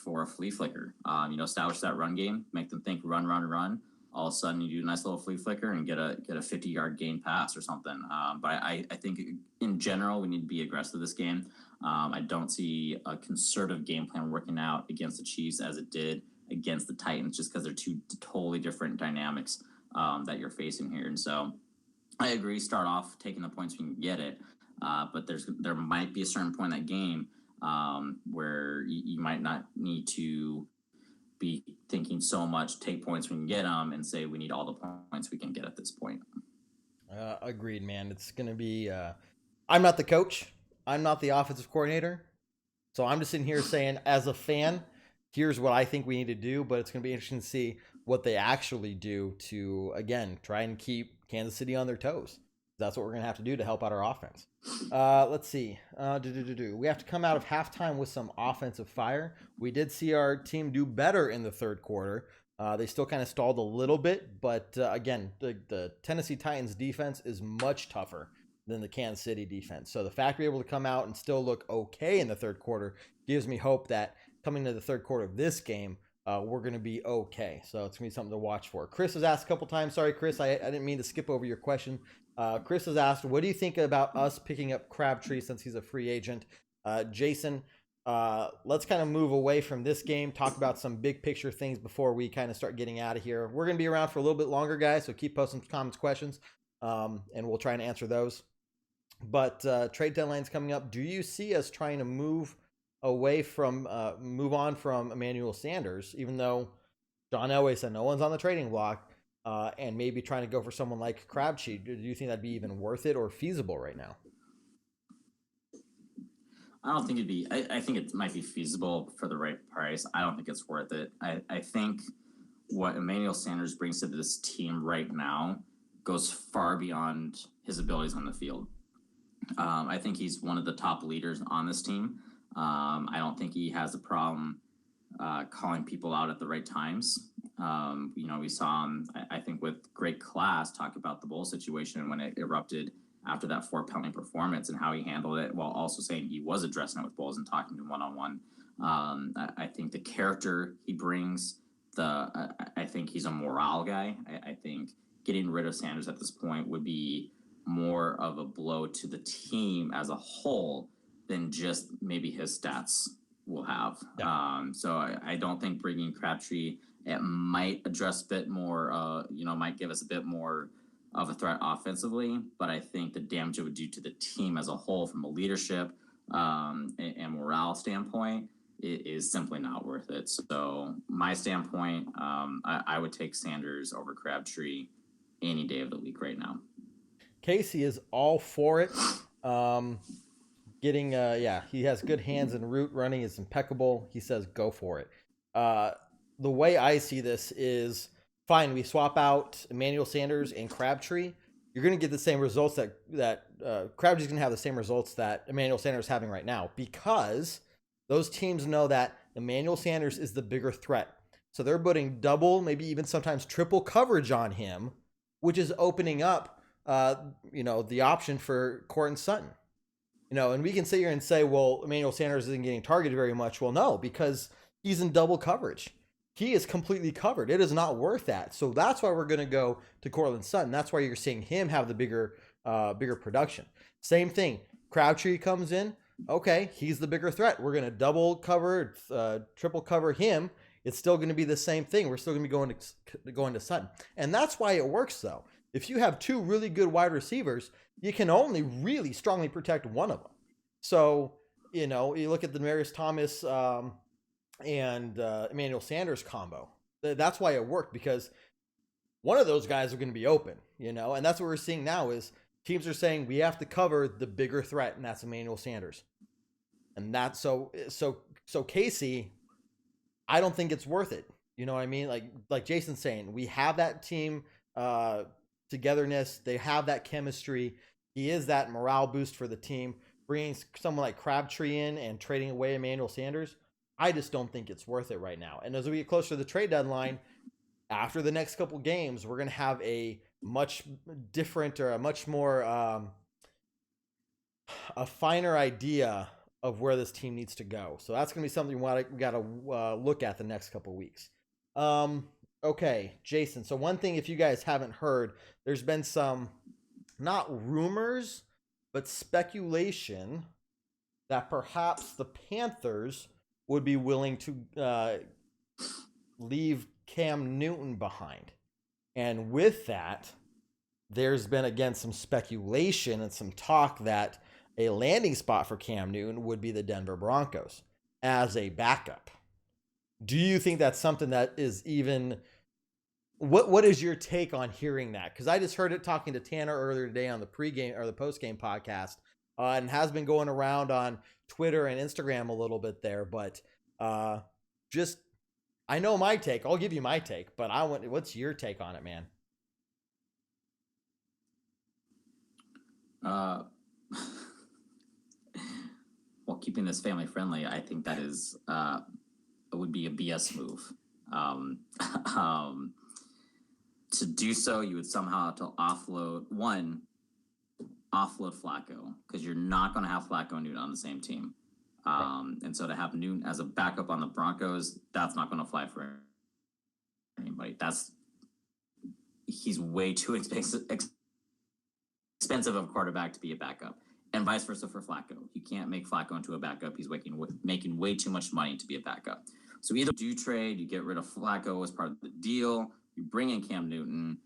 for a flea flicker. Establish that run game, make them think run. All of a sudden, you do a nice little flea flicker and get a 50-yard gain pass or something. But I think in general we need to be aggressive this game. I don't see a conservative game plan working out against the Chiefs as it did against the Titans, just because they're two totally different dynamics that you're facing here. And so I agree, start off taking the points when you can get it, but there might be a certain point in that game where you might not need to be thinking so much, take points when you get them, and say we need all the points we can get at this point. Agreed, man. It's going to be I'm not the coach. I'm not the offensive coordinator. So I'm just sitting here saying, as a fan, here's what I think we need to do, but it's going to be interesting to see what they actually do to, again, try and keep Kansas City on their toes. That's what we're going to have to do to help out our offense. Let's see. We have to come out of halftime with some offensive fire. We did see our team do better in the third quarter. They still kind of stalled a little bit, but again, the Tennessee Titans defense is much tougher than the Kansas City defense. So the fact we're able to come out and still look okay in the third quarter gives me hope that coming to the third quarter of this game, we're going to be okay. So it's going to be something to watch for. Chris has asked a couple times. Sorry, Chris, I didn't mean to skip over your question. Chris has asked, what do you think about us picking up Crabtree since he's a free agent? Jason, let's kind of move away from this game, talk about some big picture things before we kind of start getting out of here. We're going to be around for a little bit longer, guys, so keep posting comments, questions, and we'll try and answer those. But trade deadline's coming up. Do you see us trying to move on from Emmanuel Sanders, even though John Elway said no one's on the trading block, and maybe trying to go for someone like Crabtree? Do you think that'd be even worth it or feasible right now? I don't think it'd be. I think it might be feasible for the right price. I don't think it's worth it. I think what Emmanuel Sanders brings to this team right now goes far beyond his abilities on the field. I think he's one of the top leaders on this team. I don't think he has a problem calling people out at the right times. We saw him, I think, with great class, talk about the bowl situation when it erupted after that 4 penalty performance and how he handled it, while also saying he was addressing it with Bowles and talking to him one-on-one. I think the character he brings, I think he's a morale guy. I think getting rid of Sanders at this point would be more of a blow to the team as a whole than just maybe his stats will have. Yeah. So I don't think bringing Crabtree, it might address a bit more, might give us a bit more of a threat offensively, but I think the damage it would do to the team as a whole from a leadership and morale standpoint is simply not worth it. So my standpoint, I would take Sanders over Crabtree any day of the week right now. Casey is all for it. He has good hands and route running is impeccable. He says go for it. The way I see this is, fine, we swap out Emmanuel Sanders and Crabtree. You're going to get the same results that Crabtree's going to have the same results that Emmanuel Sanders is having right now, because those teams know that Emmanuel Sanders is the bigger threat. So they're putting double, maybe even sometimes triple coverage on him, which is opening up the option for Courtland Sutton. And we can sit here and say, well, Emmanuel Sanders isn't getting targeted very much. Well, no, because he's in double coverage. He is completely covered. It is not worth that. So that's why we're going to go to Courtland Sutton. That's why you're seeing him have the bigger production. Same thing. Crabtree comes in. Okay, he's the bigger threat. We're going to double cover, triple cover him. It's still going to be the same thing. We're still going to be going to Sutton. And that's why it works, though. If you have two really good wide receivers, you can only really strongly protect one of them. So, you look at the Demaryius Thomas and Emmanuel Sanders combo. That's why it worked, because one of those guys are going to be open, and that's what we're seeing now is teams are saying we have to cover the bigger threat, and that's Emmanuel Sanders. And that's so Casey, I don't think it's worth it. You know what I mean? Like Jason's saying, we have that team togetherness. They have that chemistry. He is that morale boost for the team. Bringing someone like Crabtree in and trading away Emmanuel Sanders, I just don't think it's worth it right now. And as we get closer to the trade deadline, after the next couple games, we're going to have a much different or a much more a finer idea of where this team needs to go. So that's going to be something we got to look at the next couple weeks. Okay, Jason. So one thing, if you guys haven't heard, there's been some, not rumors, but speculation that perhaps the Panthers would be willing to leave Cam Newton behind. And with that, there's been, again, some speculation and some talk that a landing spot for Cam Newton would be the Denver Broncos as a backup. Do you think that's something that is even... What is your take on hearing that? Because I just heard it talking to Tanner earlier today on the pregame or the postgame podcast, and has been going around on Twitter and Instagram a little bit there. But I know my take. I'll give you my take, but what's your take on it, man? Well, keeping this family friendly, I think that is it would be a BS move. To do so, you would somehow have to offload Flacco, because you're not going to have Flacco and Newton on the same team. And so to have Newton as a backup on the Broncos, that's not going to fly for anybody. He's way too expensive of a quarterback to be a backup, and vice versa for Flacco. You can't make Flacco into a backup. He's making way too much money to be a backup. So either do trade, you get rid of Flacco as part of the deal, you bring in Cam Newton.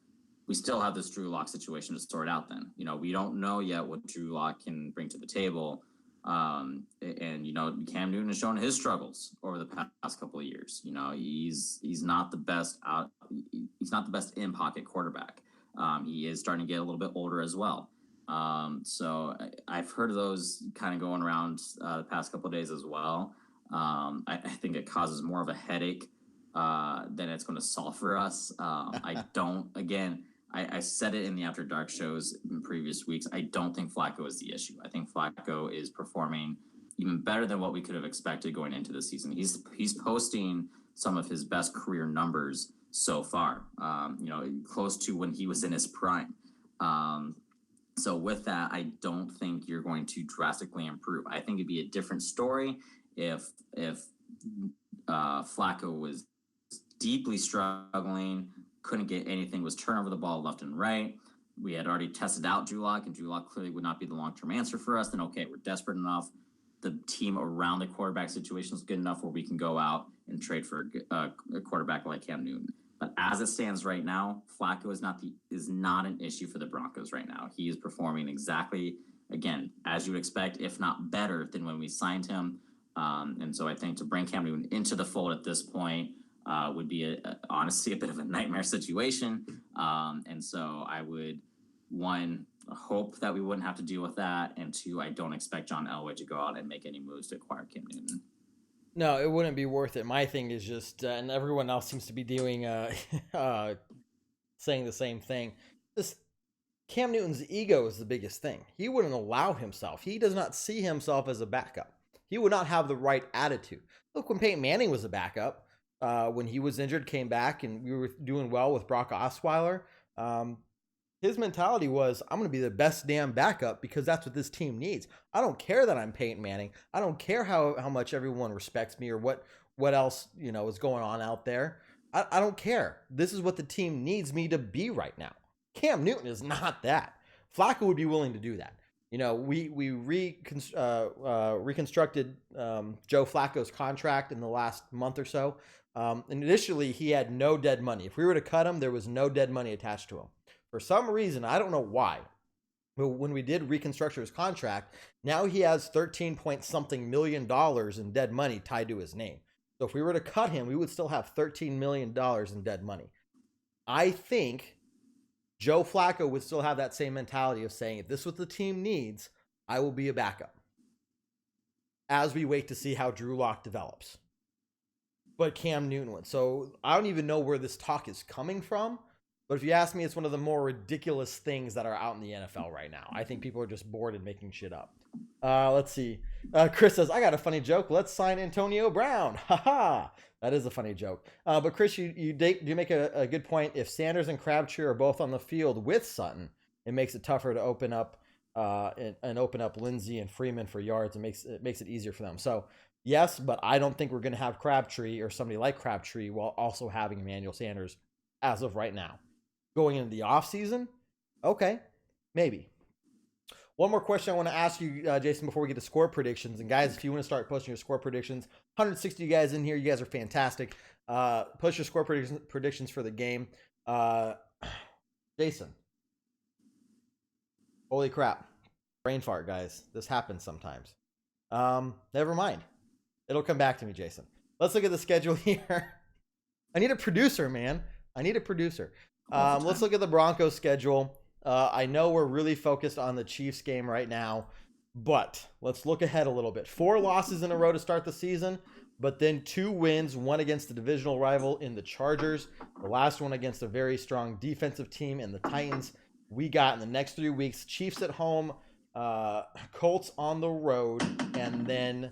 We still have this Drew Lock situation to sort out then. We don't know yet what Drew Lock can bring to the table. And Cam Newton has shown his struggles over the past couple of years. He's not the best he's not the best in pocket quarterback. He is starting to get a little bit older as well. So I've heard of those kind of going around the past couple of days as well. I think it causes more of a headache than it's going to solve for us. I said it in the After Dark shows in previous weeks. I don't think Flacco is the issue. I think Flacco is performing even better than what we could have expected going into the season. He's posting some of his best career numbers so far, close to when he was in his prime. So with that, I don't think you're going to drastically improve. I think it'd be a different story if Flacco was deeply struggling, couldn't get anything, was turning over the ball left and right. We had already tested out Drew Lock, and Drew Lock clearly would not be the long-term answer for us. Then, okay, we're desperate enough. The team around the quarterback situation is good enough where we can go out and trade for a quarterback like Cam Newton. But as it stands right now, Flacco is not an issue for the Broncos right now. He is performing exactly, again, as you would expect, if not better than when we signed him. And so I think to bring Cam Newton into the fold at this point would be honestly a bit of a nightmare situation. And so I would, one, hope that we wouldn't have to deal with that, and two, I don't expect John Elway to go out and make any moves to acquire Cam Newton. No, it wouldn't be worth it. My thing is just, and everyone else seems to be doing, saying the same thing. This Cam Newton's ego is the biggest thing. He wouldn't allow himself. He does not see himself as a backup. He would not have the right attitude. Look, when Peyton Manning was a backup, when he was injured, came back, and we were doing well with Brock Osweiler, his mentality was, I'm going to be the best damn backup because that's what this team needs. I don't care that I'm Peyton Manning. I don't care how much everyone respects me or what else, is going on out there. I don't care. This is what the team needs me to be right now. Cam Newton is not that. Flacco would be willing to do that. We reconstructed Joe Flacco's contract in the last month or so. And initially, he had no dead money. If we were to cut him, there was no dead money attached to him. For some reason, I don't know why, but when we did reconstruct his contract, now he has 13 point something million dollars in dead money tied to his name. So if we were to cut him, we would still have $13 million in dead money. I think Joe Flacco would still have that same mentality of saying, if this is what the team needs, I will be a backup, as we wait to see how Drew Lock develops. But Cam Newton would. So I don't even know where this talk is coming from. But if you ask me, it's one of the more ridiculous things that are out in the NFL right now. I think people are just bored and making shit up. Let's see. Chris says, I got a funny joke. Let's sign Antonio Brown. Haha. That is a funny joke. But Chris, you make a good point. If Sanders and Crabtree are both on the field with Sutton, it makes it tougher to open up and open up Lindsey and Freeman for yards. It makes it easier for them. So yes, but I don't think we're going to have Crabtree or somebody like Crabtree while also having Emmanuel Sanders as of right now. Going into the offseason, okay, maybe. One more question I want to ask you, Jason, before we get to score predictions. And guys, if you want to start posting your score predictions, 160 you guys in here. You guys are fantastic. Post your score predictions for the game. Jason. Holy crap. Brain fart, guys. This happens sometimes. Never mind. It'll come back to me, Jason. Let's look at the schedule here. I need a producer, man. I need a producer. Let's look at the Broncos schedule. I know we're really focused on the Chiefs game right now, but let's look ahead a little bit. 4 losses in a row to start the season, but then 2 wins, one against the divisional rival in the Chargers, the last one against a very strong defensive team in the Titans. We got in the next 3 weeks, Chiefs at home, Colts on the road, and then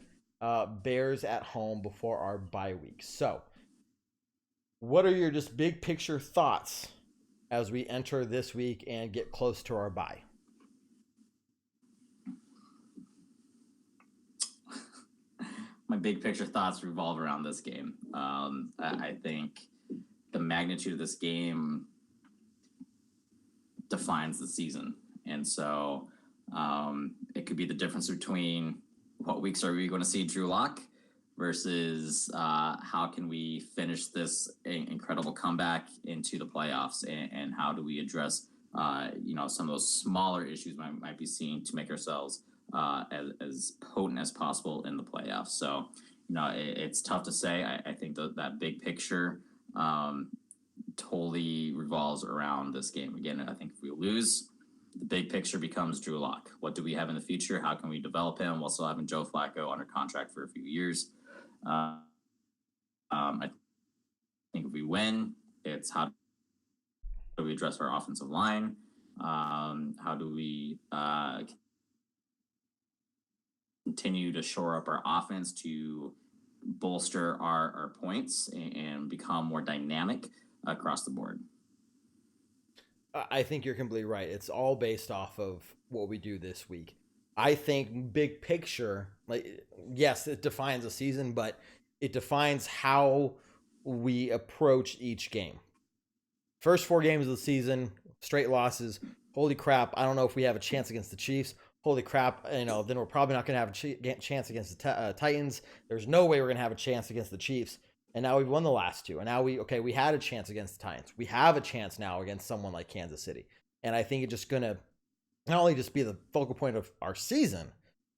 Bears at home before our bye week. So what are your just big picture thoughts as we enter this week and get close to our bye? My big picture thoughts revolve around this game. I think the magnitude of this game defines the season. And so it could be the difference between what weeks are we going to see Drew Lock versus how can we finish this incredible comeback into the playoffs, and how do we address some of those smaller issues might be seen to make ourselves as potent as possible in the playoffs. So it's tough to say. I think that big picture totally revolves around this game. Again, I think if we lose, the big picture becomes Drew Lock. What do we have in the future? How can we develop him while still having Joe Flacco under contract for a few years? I think if we win, it's how do we address our offensive line? How do we continue to shore up our offense to bolster our points and become more dynamic across the board? I think you're completely right. It's all based off of what we do this week. I think big picture, like, yes, it defines a season, but it defines how we approach each game. First 4 games of the season, straight losses. Holy crap, I don't know if we have a chance against the Chiefs. Holy crap, then we're probably not going to have a chance against the Titans. There's no way we're going to have a chance against the Chiefs. And now we've won the last 2. And now we had a chance against the Titans. We have a chance now against someone like Kansas City. And I think it's just going to not only just be the focal point of our season,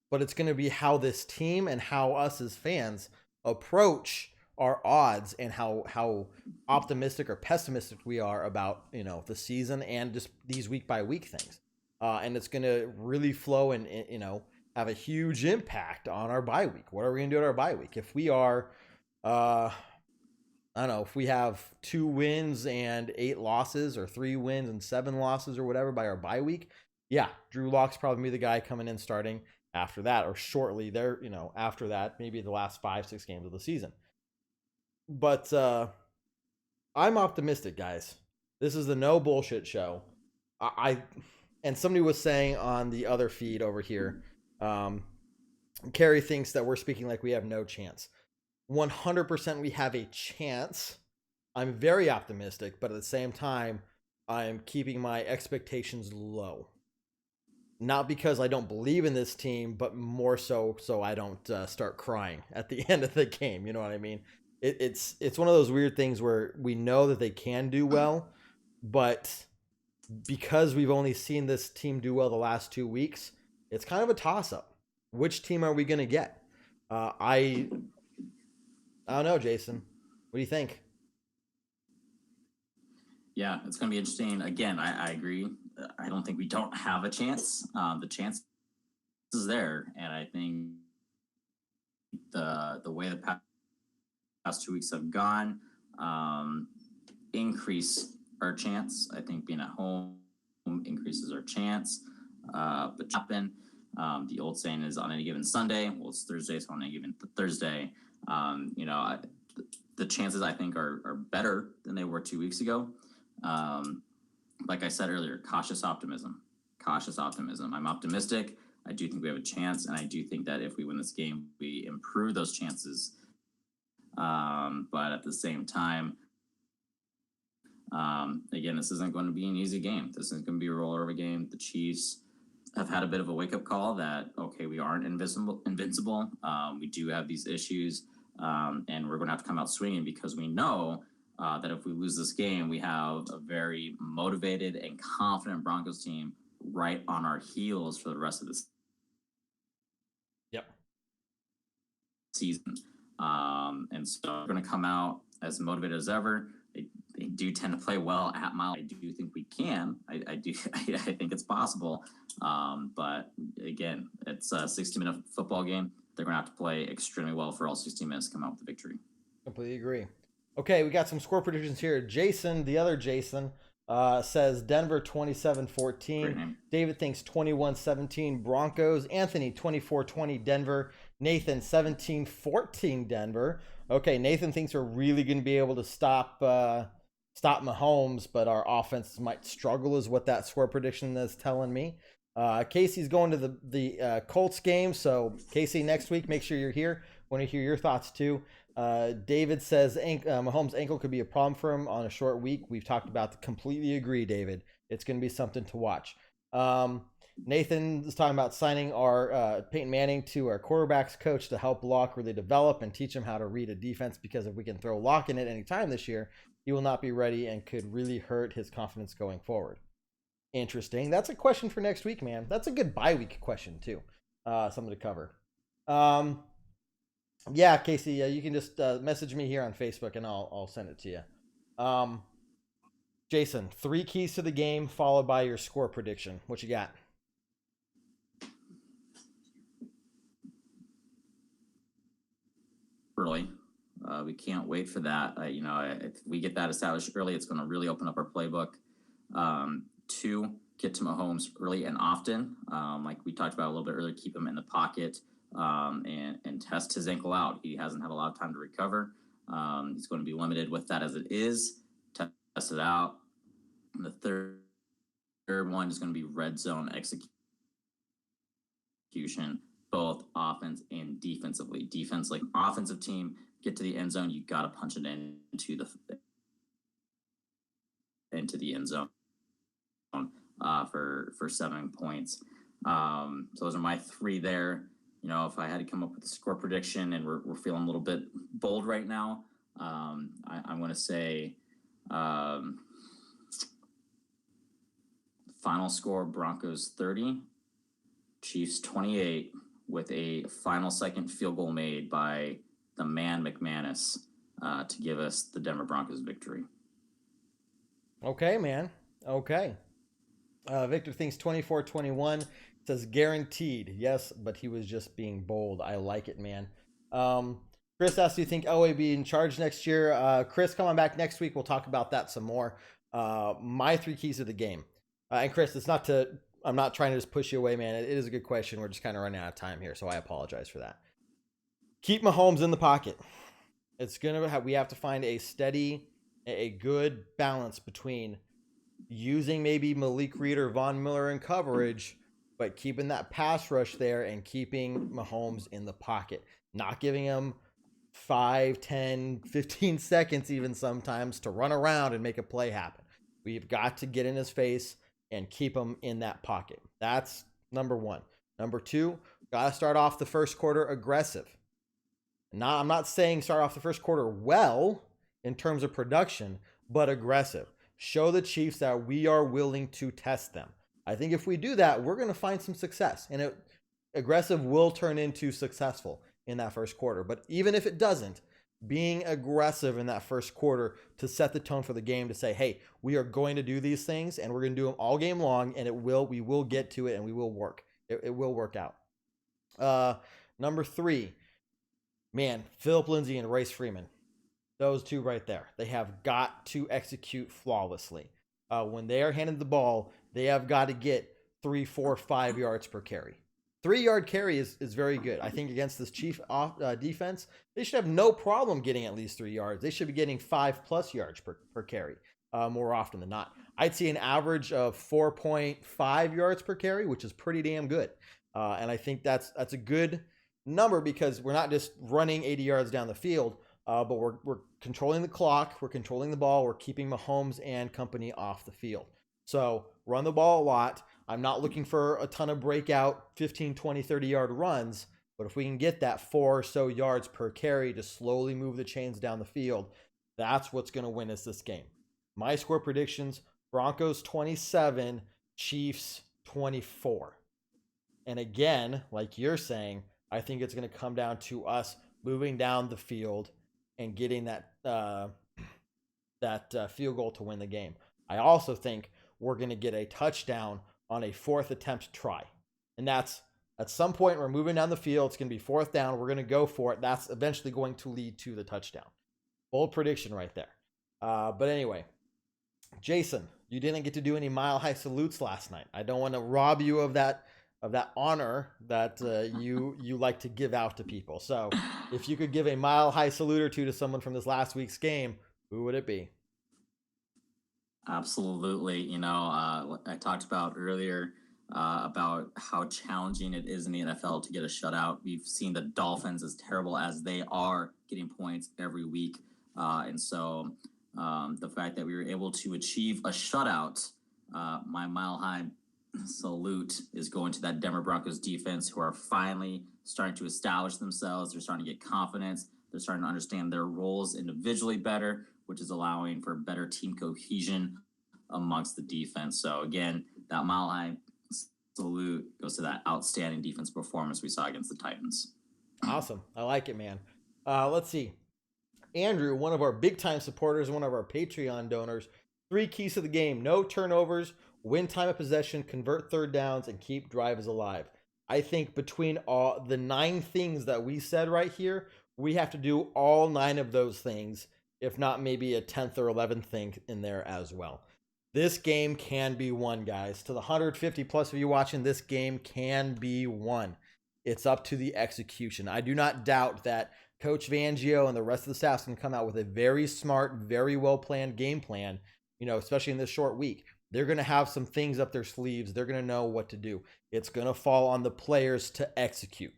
but it's going to be how this team and how us as fans approach our odds and how optimistic or pessimistic we are about, the season and just these week by week things. And it's going to really flow and have a huge impact on our bye week. What are we going to do at our bye week? If we are, I don't know, if we have 2 wins and 8 losses, or 3 wins and 7 losses or whatever by our bye week, yeah, Drew Lock's probably the guy coming in starting after that, or shortly there, after that, maybe the last 5-6 games of the season. But I'm optimistic, guys. This is the no bullshit show. And somebody was saying on the other feed over here, Carrie thinks that we're speaking like we have no chance. 100% we have a chance. I'm very optimistic, but at the same time, I'm keeping my expectations low. Not because I don't believe in this team, but more so I don't start crying at the end of the game. You know what I mean? it's one of those weird things where we know that they can do well, but because we've only seen this team do well the last 2 weeks, it's kind of a toss-up. Which team are we going to get? I don't know, Jason. What do you think? Yeah, it's going to be interesting. Again, I agree. I don't think we don't have a chance. The chance is there, and I think the way the past 2 weeks have gone increase our chance. I think being at home increases our chance. But happen. The old saying is on any given Sunday. Well, it's Thursday, so on any given Thursday, the chances I think are better than they were 2 weeks ago. Like I said earlier, cautious optimism. I'm optimistic. I do think we have a chance, and I do think that if we win this game, we improve those chances. But at the same time, again, this isn't going to be an easy game. This isn't going to be a rollover game. The Chiefs have had a bit of a wake-up call that, okay, we aren't invincible. We do have these issues, and we're going to have to come out swinging because we know that if we lose this game, we have a very motivated and confident Broncos team right on our heels for the rest of this season. And so we're going to come out as motivated as ever. They do tend to play well at mile. I do think we can. I think it's possible. But again, it's a 60-minute football game. They're going to have to play extremely well for all 60 minutes to come out with the victory. Completely agree. Okay, we got some score predictions here. Jason, the other Jason, says Denver 27-14. David thinks 21-17 Broncos. Anthony 24-20 Denver. Nathan 17-14 Denver. Okay, Nathan thinks we're really going to be able to stop Mahomes, but our offense might struggle is what that score prediction is telling me. Casey's going to the Colts game, so Casey, next week, make sure you're here. Want to hear your thoughts too. David says Mahomes' ankle could be a problem for him on a short week. We've talked about completely agree, David. It's going to be something to watch. Nathan is talking about signing our Peyton Manning to our quarterbacks coach to help Locke really develop and teach him how to read a defense, because if we can throw Locke in at any time this year, he will not be ready and could really hurt his confidence going forward. Interesting. That's a question for next week, man. That's a good bye week question too. Something to cover. Yeah, Casey, you can just message me here on Facebook and I'll send it to you. Jason, 3 keys to the game followed by your score prediction. What you got? Early. We can't wait for that. If we get that established early, it's going to really open up our playbook. 2, get to Mahomes early and often. Like we talked about a little bit earlier, keep him in the pocket and test his ankle out. He hasn't had a lot of time to recover. He's going to be limited with that as it is. Test it out. And the third one is going to be red zone execution, both offense and defensively. Defense, like offensive team, get to the end zone, you got to punch it into the end zone for 7 points. So those are my 3 there. If I had to come up with a score prediction, and we're feeling a little bit bold right now, I'm going to say final score Broncos 30, Chiefs 28, with a final second field goal made by the man McManus to give us the Denver Broncos victory. Okay, man. Okay. Victor thinks 24-21. Says guaranteed. Yes, but he was just being bold. I like it, man. Chris asks, do you think Elway be in charge next year? Chris, come on back next week. We'll talk about that some more. My 3 keys of the game. And Chris, I'm not trying to just push you away, man. It is a good question. We're just kind of running out of time here, so I apologize for that. Keep Mahomes in the pocket. We have to find a good balance between using maybe Malik Reed or Von Miller in coverage, but keeping that pass rush there and keeping Mahomes in the pocket. Not giving him 5, 10, 15 seconds even sometimes to run around and make a play happen. We've got to get in his face and keep him in that pocket. That's number 1. Number 2, got to start off the first quarter aggressive. I'm not saying start off the first quarter well in terms of production, but aggressive. Show the Chiefs that we are willing to test them. I think if we do that, we're going to find some success, and aggressive will turn into successful in that first quarter. But even if it doesn't, being aggressive in that first quarter to set the tone for the game, to say, hey, we are going to do these things and we're going to do them all game long, and we will get to it and we will work. It will work out. Number 3, man, Philip Lindsay and Royce Freeman. Those two right there. They have got to execute flawlessly. When they are handed the ball, they have got to get 3, 4, 5 yards per carry. 3-yard carry is very good. I think against this Chief defense, they should have no problem getting at least 3 yards. They should be getting 5+ yards per carry more often than not. I'd see an average of 4.5 yards per carry, which is pretty damn good. And I think that's a good number, because we're not just running 80 yards down the field, but we're controlling the clock, we're controlling the ball, we're keeping Mahomes and company off the field. So run the ball a lot. I'm not looking for a ton of breakout 15, 20, 30-yard runs, but if we can get that 4 or so yards per carry to slowly move the chains down the field, that's what's going to win us this game. My score predictions: Broncos 27, Chiefs 24. And again, like you're saying, I think it's going to come down to us moving down the field and getting that field goal to win the game. I also think we're going to get a touchdown on a 4th attempt try. And that's at some point we're moving down the field. It's going to be 4th down. We're going to go for it. That's eventually going to lead to the touchdown. Bold prediction right there. But anyway, Jason, you didn't get to do any mile high salutes last night. I don't want to rob you of that honor that you like to give out to people. So if you could give a mile high salute or two to someone from this last week's game, who would it be? Absolutely. You know, I talked about earlier about how challenging it is in the NFL to get a shutout. We've seen the Dolphins, as terrible as they are, getting points every week. And so the fact that we were able to achieve a shutout, my mile high salute is going to that Denver Broncos defense, who are finally starting to establish themselves. They're starting to get confidence. They're starting to understand their roles individually better, which is allowing for better team cohesion amongst the defense. So again, that mile high salute goes to that outstanding defense performance we saw against the Titans. Awesome. I like it, man. Let's see. Andrew, one of our big time supporters, one of our Patreon donors, 3 keys to the game: no turnovers, win time of possession, convert 3rd downs, and keep drives alive. I think between all the 9 things that we said right here, we have to do all 9 of those things, if not maybe a 10th or 11th thing in there as well. This game can be won, guys. To the 150 plus of you watching, this game can be won. It's up to the execution. I do not doubt that Coach Fangio and the rest of the staff can come out with a very smart, very well-planned game plan, you know, especially in this short week. They're going to have some things up their sleeves. They're going to know what to do. It's going to fall on the players to execute.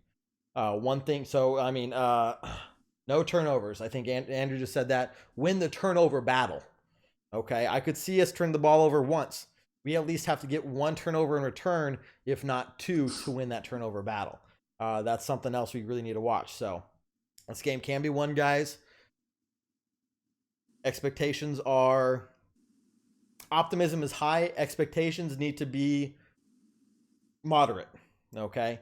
One thing, so, I mean, no turnovers. I think Andrew just said that. Win the turnover battle. Okay, I could see us turn the ball over once. We at least have to get 1 turnover in return, if not 2, to win that turnover battle. That's something else we really need to watch. So this game can be won, guys. Expectations are... Optimism is high. Expectations need to be moderate. Okay,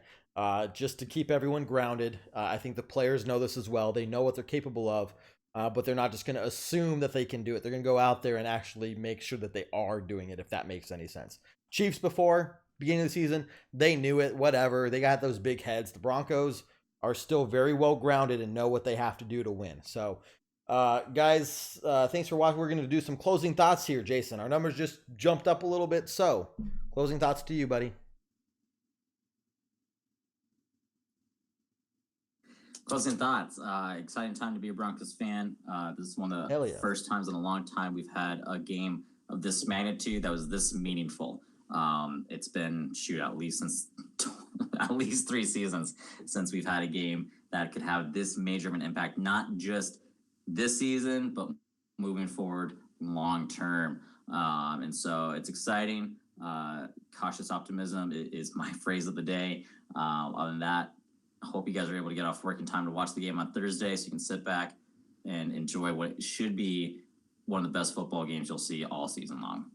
just to keep everyone grounded. I think the players know this as well. They know what they're capable of, but they're not just going to assume that they can do it. They're going to go out there and actually make sure that they are doing it, if that makes any sense. Chiefs, before beginning of the season, they knew it. Whatever, they got those big heads. The Broncos are still very well grounded and know what they have to do to win. So, guys, thanks for watching. We're going to do some closing thoughts here, Jason. Our numbers just jumped up a little bit. So, closing thoughts to you, buddy. Closing thoughts. Exciting time to be a Broncos fan. This is one of the first times in a long time we've had a game of this magnitude that was this meaningful. It's been, at least 3 seasons since we've had a game that could have this major of an impact, not just this season, but moving forward long term. And so it's exciting. Cautious optimism is my phrase of the day. Other than that, hope you guys are able to get off work in time to watch the game on Thursday, so you can sit back and enjoy what should be one of the best football games you'll see all season long.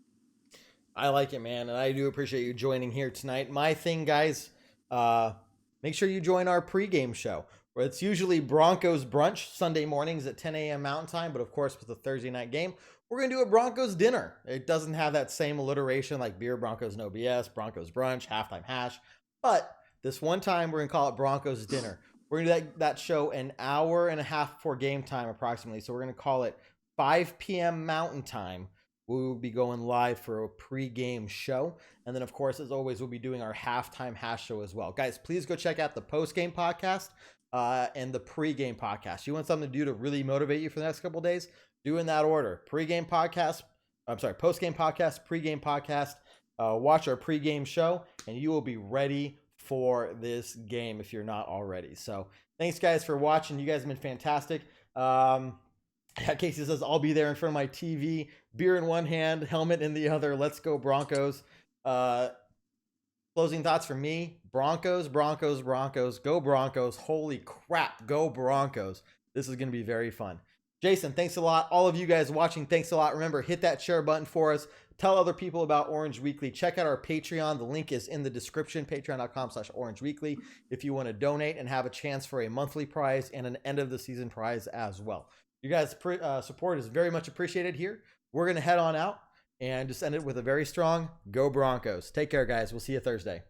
I like it, man, and I do appreciate you joining here tonight. My thing, guys, make sure you join our pregame show, where it's usually Broncos brunch Sunday mornings at 10 a.m. Mountain Time, but of course with the Thursday night game, we're going to do a Broncos dinner. It doesn't have that same alliteration like beer, Broncos, no BS, Broncos brunch, halftime hash, but this one time we're going to call it Broncos dinner. We're going to do that show an hour and a half before game time approximately, so we're going to call it 5 p.m. Mountain Time. We will be going live for a pre-game show. And then, of course, as always, we'll be doing our halftime hash show as well. Guys, please go check out the post-game podcast and the pre-game podcast. You want something to do to really motivate you for the next couple of days? Do in that order. Post-game podcast, pre-game podcast. Watch our pre-game show, and you will be ready for this game if you're not already. So thanks, guys, for watching. You guys have been fantastic. Casey says, I'll be there in front of my TV, beer in one hand, helmet in the other. Let's go Broncos. Closing thoughts from me. Broncos. Go Broncos. Holy crap. Go Broncos. This is going to be very fun. Jason, thanks a lot. All of you guys watching, thanks a lot. Remember, hit that share button for us. Tell other people about Orange Weekly. Check out our Patreon. The link is in the description, patreon.com/Orange Weekly, if you want to donate and have a chance for a monthly prize and an end of the season prize as well. You guys' support is very much appreciated here. We're going to head on out and just end it with a very strong Go Broncos. Take care, guys. We'll see you Thursday.